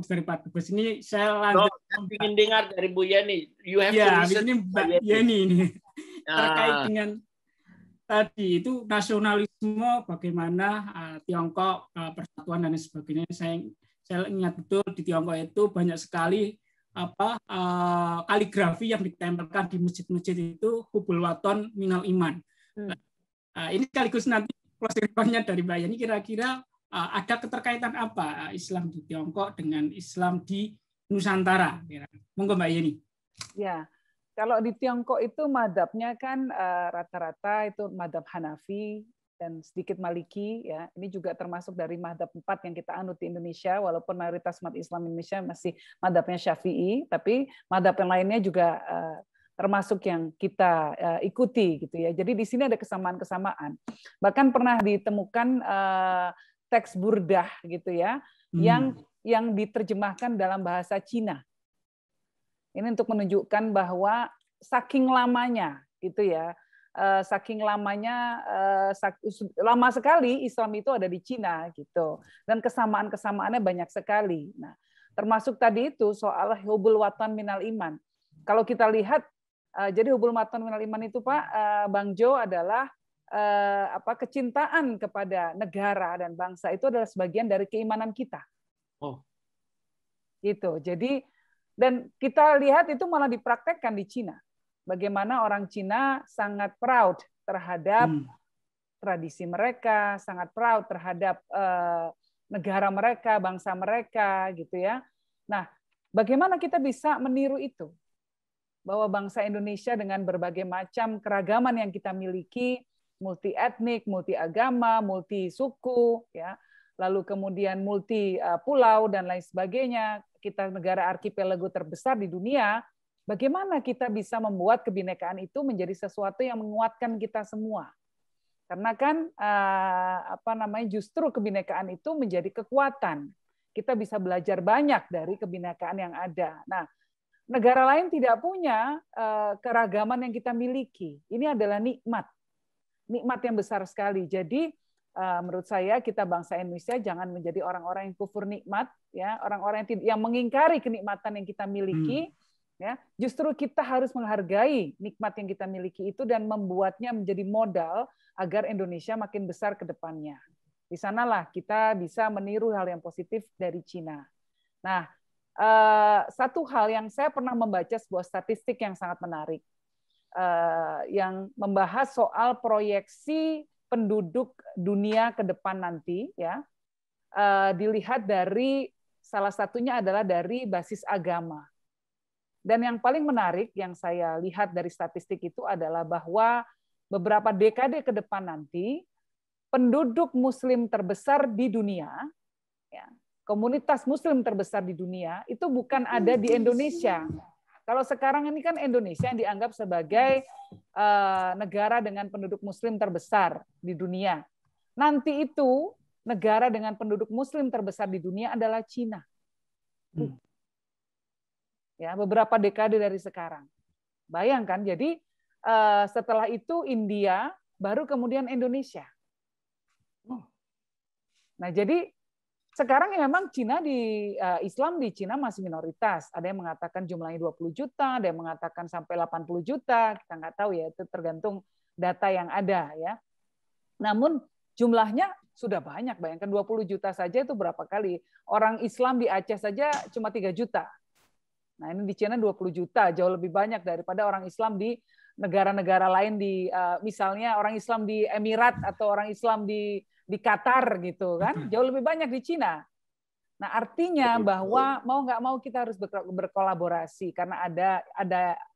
dari Pak Dubes ini saya lanjut. Ingin dengar dari Bu Yeni. You have ya, to listen ini Mbak Yeni ini terkait dengan tadi itu nasionalisme, bagaimana Tiongkok persatuan dan sebagainya. Saya ingat betul di Tiongkok itu banyak sekali kaligrafi yang ditempelkan di masjid-masjid itu hubul waton minal iman. Ini sekaligus nanti closing dari Mbak Yeni, kira-kira ada keterkaitan apa Islam di Tiongkok dengan Islam di Nusantara? Monggo Mbak Yeni. Ya, kalau di Tiongkok itu madhabnya kan rata-rata itu madhab Hanafi dan sedikit Maliki. Ya, ini juga termasuk dari madhab 4 yang kita anut di Indonesia, walaupun mayoritas umat Islam Indonesia masih madhabnya Syafi'i, tapi madhab yang lainnya juga termasuk yang kita ikuti gitu ya. Jadi di sini ada kesamaan-kesamaan. Bahkan pernah ditemukan teks Burdah gitu ya, yang diterjemahkan dalam bahasa Cina. Ini untuk menunjukkan bahwa saking lamanya gitu ya, lama sekali Islam itu ada di Cina gitu, dan kesamaan-kesamaannya banyak sekali. Nah, termasuk tadi itu soal hubul watan minal iman. Kalau kita lihat, jadi hubul watan minal iman itu Pak Bang Jo adalah kecintaan kepada negara dan bangsa itu adalah sebagian dari keimanan kita. Gitu. Jadi dan kita lihat itu malah dipraktekkan di Cina. Bagaimana orang Cina sangat proud terhadap tradisi mereka, sangat proud terhadap negara mereka, bangsa mereka, gitu ya. Nah, bagaimana kita bisa meniru itu? Bahwa bangsa Indonesia dengan berbagai macam keragaman yang kita miliki, multi etnik, multi agama, multi suku, ya, lalu kemudian multi pulau dan lain sebagainya. Kita negara arkipelago terbesar di dunia. Bagaimana kita bisa membuat kebinekaan itu menjadi sesuatu yang menguatkan kita semua? Karena kan justru kebinekaan itu menjadi kekuatan. Kita bisa belajar banyak dari kebinekaan yang ada. Nah, negara lain tidak punya keragaman yang kita miliki. Ini adalah nikmat yang besar sekali. Jadi menurut saya kita bangsa Indonesia jangan menjadi orang-orang yang kufur nikmat, ya, orang-orang yang mengingkari kenikmatan yang kita miliki. Ya, justru kita harus menghargai nikmat yang kita miliki itu dan membuatnya menjadi modal agar Indonesia makin besar ke depannya. Di sanalah kita bisa meniru hal yang positif dari Cina. Nah, satu hal yang saya pernah membaca sebuah statistik yang sangat menarik, yang membahas soal proyeksi penduduk dunia ke depan nanti, ya, dilihat dari salah satunya adalah dari basis agama. Dan yang paling menarik yang saya lihat dari statistik itu adalah bahwa beberapa dekade ke depan nanti penduduk Muslim terbesar di dunia, ya, komunitas Muslim terbesar di dunia itu bukan ada di Indonesia. Kalau sekarang ini kan Indonesia yang dianggap sebagai negara dengan penduduk Muslim terbesar di dunia. Nanti itu negara dengan penduduk Muslim terbesar di dunia adalah Cina. Ya, beberapa dekade dari sekarang. Bayangkan, jadi setelah itu India, baru kemudian Indonesia. Nah, jadi sekarang ya memang Cina Islam di Cina masih minoritas. Ada yang mengatakan jumlahnya 20 juta, ada yang mengatakan sampai 80 juta, kita nggak tahu ya, itu tergantung data yang ada ya. Namun jumlahnya sudah banyak, bayangkan 20 juta saja itu berapa kali. Orang Islam di Aceh saja cuma 3 juta. Nah, ini di Cina 20 juta, jauh lebih banyak daripada orang Islam di negara-negara lain, di misalnya orang Islam di Emirat atau orang Islam di Qatar gitu kan, jauh lebih banyak di Cina. Nah, artinya bahwa mau nggak mau kita harus berkolaborasi karena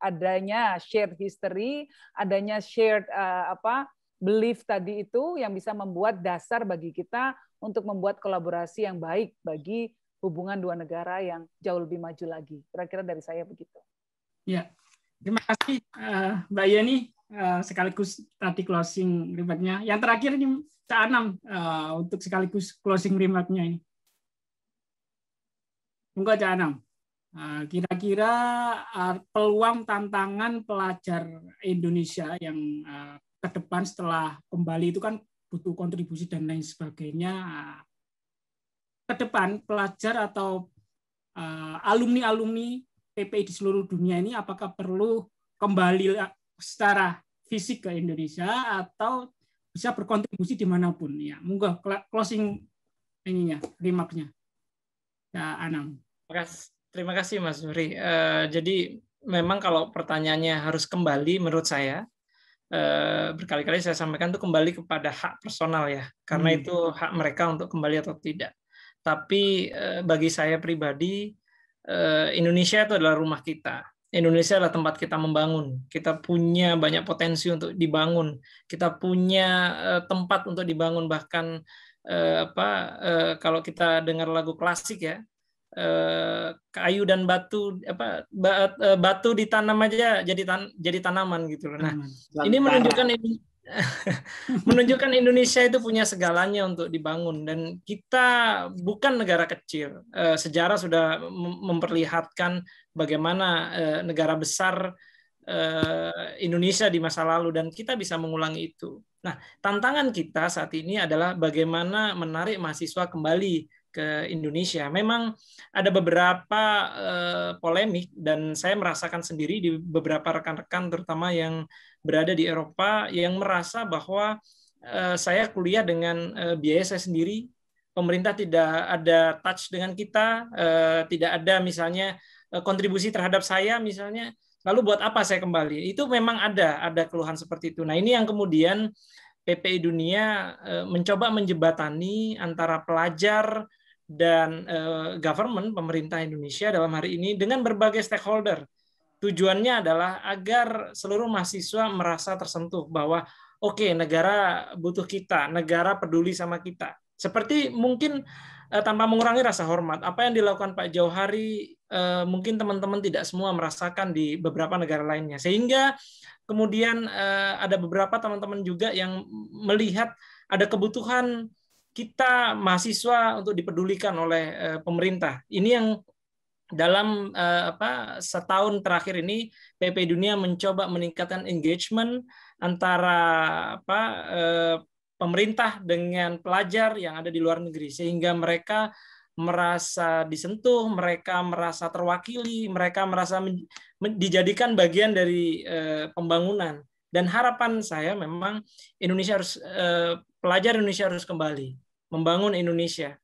adanya shared history, adanya shared belief tadi itu yang bisa membuat dasar bagi kita untuk membuat kolaborasi yang baik bagi hubungan dua negara yang jauh lebih maju lagi. Kira-kira dari saya begitu. Ya, terima kasih Mbak Yeni, sekaligus tadi closing remark-nya. Yang terakhir ini Cak Anam untuk sekaligus closing remark-nya ini. Monggo Cak Anam. Kira-kira peluang tantangan pelajar Indonesia yang ke depan setelah kembali itu kan butuh kontribusi dan lain sebagainya. Ke depan pelajar atau alumni-alumni PPI di seluruh dunia ini apakah perlu kembali secara fisik ke Indonesia atau bisa berkontribusi dimanapun? Ya, monggo closing ininya, remarknya. Ya, Anam. Terima kasih Mas Zuhri. Jadi memang kalau pertanyaannya harus kembali, menurut saya berkali-kali saya sampaikan itu kembali kepada hak personal ya, karena itu hak mereka untuk kembali atau tidak. Tapi bagi saya pribadi, Indonesia itu adalah rumah kita. Indonesia adalah tempat kita membangun. Kita punya banyak potensi untuk dibangun. Kita punya tempat untuk dibangun. Bahkan kalau kita dengar lagu klasik ya, kayu dan batu batu ditanam aja jadi tanaman gitu loh. Nah, ini menunjukkan Indonesia itu punya segalanya untuk dibangun, dan kita bukan negara kecil. Sejarah sudah memperlihatkan bagaimana negara besar Indonesia di masa lalu, dan kita bisa mengulangi itu. Nah, tantangan kita saat ini adalah bagaimana menarik mahasiswa kembali ke Indonesia. Memang ada beberapa polemik, dan saya merasakan sendiri di beberapa rekan-rekan terutama yang berada di Eropa yang merasa bahwa saya kuliah dengan biaya saya sendiri, pemerintah tidak ada touch dengan kita, tidak ada misalnya kontribusi terhadap saya misalnya, lalu buat apa saya kembali? Itu memang ada keluhan seperti itu. Nah, ini yang kemudian PPI Dunia mencoba menjembatani antara pelajar dan government, pemerintah Indonesia dalam hari ini, dengan berbagai stakeholder. Tujuannya adalah agar seluruh mahasiswa merasa tersentuh bahwa oke, negara butuh kita, negara peduli sama kita. Seperti mungkin tanpa mengurangi rasa hormat, apa yang dilakukan Pak Jauhari mungkin teman-teman tidak semua merasakan di beberapa negara lainnya. Sehingga kemudian ada beberapa teman-teman juga yang melihat ada kebutuhan kita mahasiswa untuk dipedulikan oleh pemerintah. Ini yang dalam setahun terakhir ini PPI Dunia mencoba meningkatkan engagement antara pemerintah dengan pelajar yang ada di luar negeri, sehingga mereka merasa disentuh, mereka merasa terwakili, mereka merasa dijadikan bagian dari pembangunan. Dan harapan saya memang pelajar Indonesia harus kembali membangun Indonesia.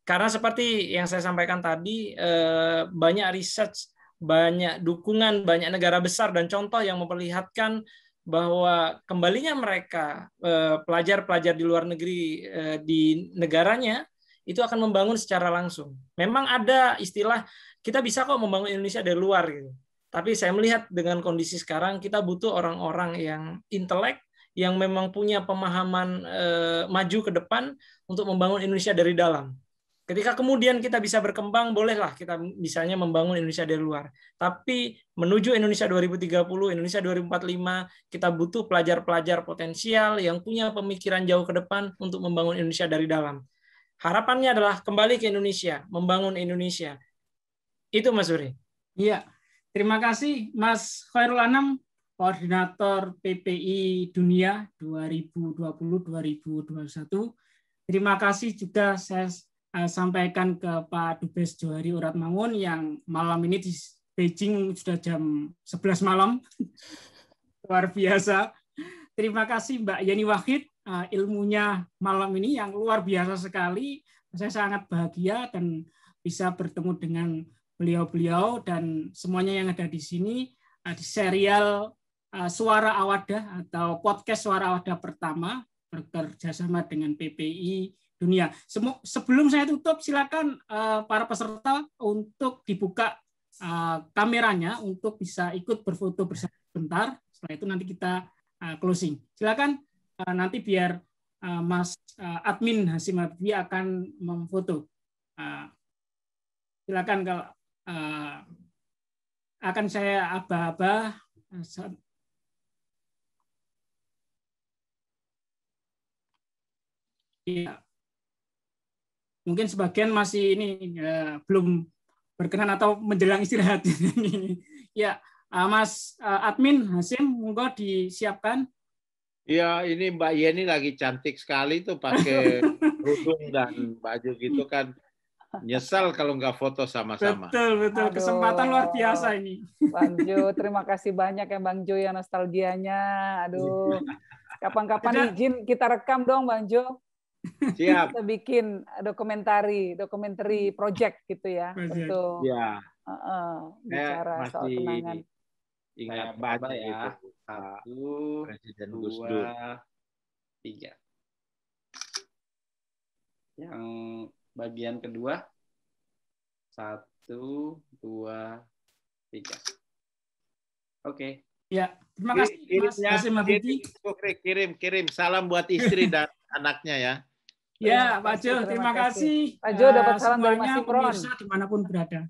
Karena seperti yang saya sampaikan tadi, banyak research, banyak dukungan, banyak negara besar dan contoh yang memperlihatkan bahwa kembalinya mereka, pelajar-pelajar di luar negeri di negaranya, itu akan membangun secara langsung. Memang ada istilah, kita bisa kok membangun Indonesia dari luar, gitu. Tapi saya melihat dengan kondisi sekarang, kita butuh orang-orang yang intelek, yang memang punya pemahaman maju ke depan untuk membangun Indonesia dari dalam. Ketika kemudian kita bisa berkembang, bolehlah kita misalnya membangun Indonesia dari luar. Tapi menuju Indonesia 2030, Indonesia 2045, kita butuh pelajar-pelajar potensial yang punya pemikiran jauh ke depan untuk membangun Indonesia dari dalam. Harapannya adalah kembali ke Indonesia, membangun Indonesia. Itu Mas Zuhri. Iya, terima kasih Mas Khairul Anam, Koordinator PPI Dunia 2020-2021. Terima kasih juga saya sampaikan ke Pak Dubes Johari Uratmangun yang malam ini di Beijing sudah jam 11 malam. Luar biasa. Terima kasih Mbak Yeni Wahid, ilmunya malam ini yang luar biasa sekali. Saya sangat bahagia dan bisa bertemu dengan beliau-beliau dan semuanya yang ada di sini di serial Suara Awadah atau podcast Suara Awadah pertama bekerjasama dengan PPI Dunia. Sebelum saya tutup, silakan para peserta untuk dibuka kameranya untuk bisa ikut berfoto bersama sebentar. Setelah itu nanti kita closing. Silakan nanti biar Mas admin Hasim Habibie akan memfoto. Silakan kalau akan saya aba-aba. Ya. Mungkin sebagian masih ini belum berkenan atau menjelang istirahat. Ya, Mas admin Hasim, monggo disiapkan Ya, ini Mbak Yeni lagi cantik sekali tuh pakai kerudung dan baju gitu kan. Nyesal kalau nggak foto sama-sama. Betul. Aduh. Kesempatan luar biasa ini. Bang Jo, terima kasih banyak ya Bang Jo yang nostalgianya. Aduh, kapan-kapan izin kita rekam dong Bang Jo. Siap. Kita bikin documentary project gitu ya. Untuk ya. bicara soal kenangan. Ingat banget ya. Itu, 1, Presiden 2, Gus Dur. 3. Yang bagian kedua 1, 2, 3. Oke. Ya, terima kasih Mas Hasim Habibie. Kirim salam buat istri dan anaknya ya. Ya, Pak Jo, terima kasih. Pak Jo dapat salam dari Mas Imron. Pemirsa dimanapun berada.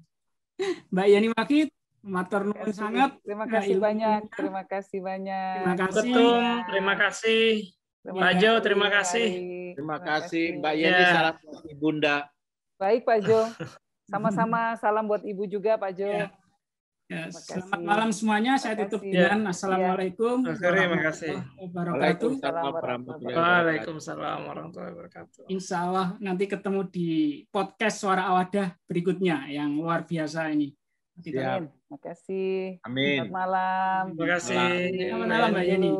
Mbak Yeni Wakid, matur nuwun sangat. Terima kasih banyak. Terima kasih banyak. Terima kasih. Betul, terima kasih. Pak Jo, terima kasih. Terima kasih Mbak Yeni, salam buat Ibunda. Baik Pak Jo. Sama-sama salam buat Ibu juga Pak Jo. Ya, selamat malam semuanya. Saya tutup dengan Assalamualaikum warahmatullahi wabarakatuh. Waalaikumsalam warahmatullahi wabarakatuh. Insya Allah nanti ketemu di podcast Suara Awadah berikutnya yang luar biasa ini. Terima kasih. Amin. Selamat malam. Terima kasih. Selamat malam Mbak Yeni.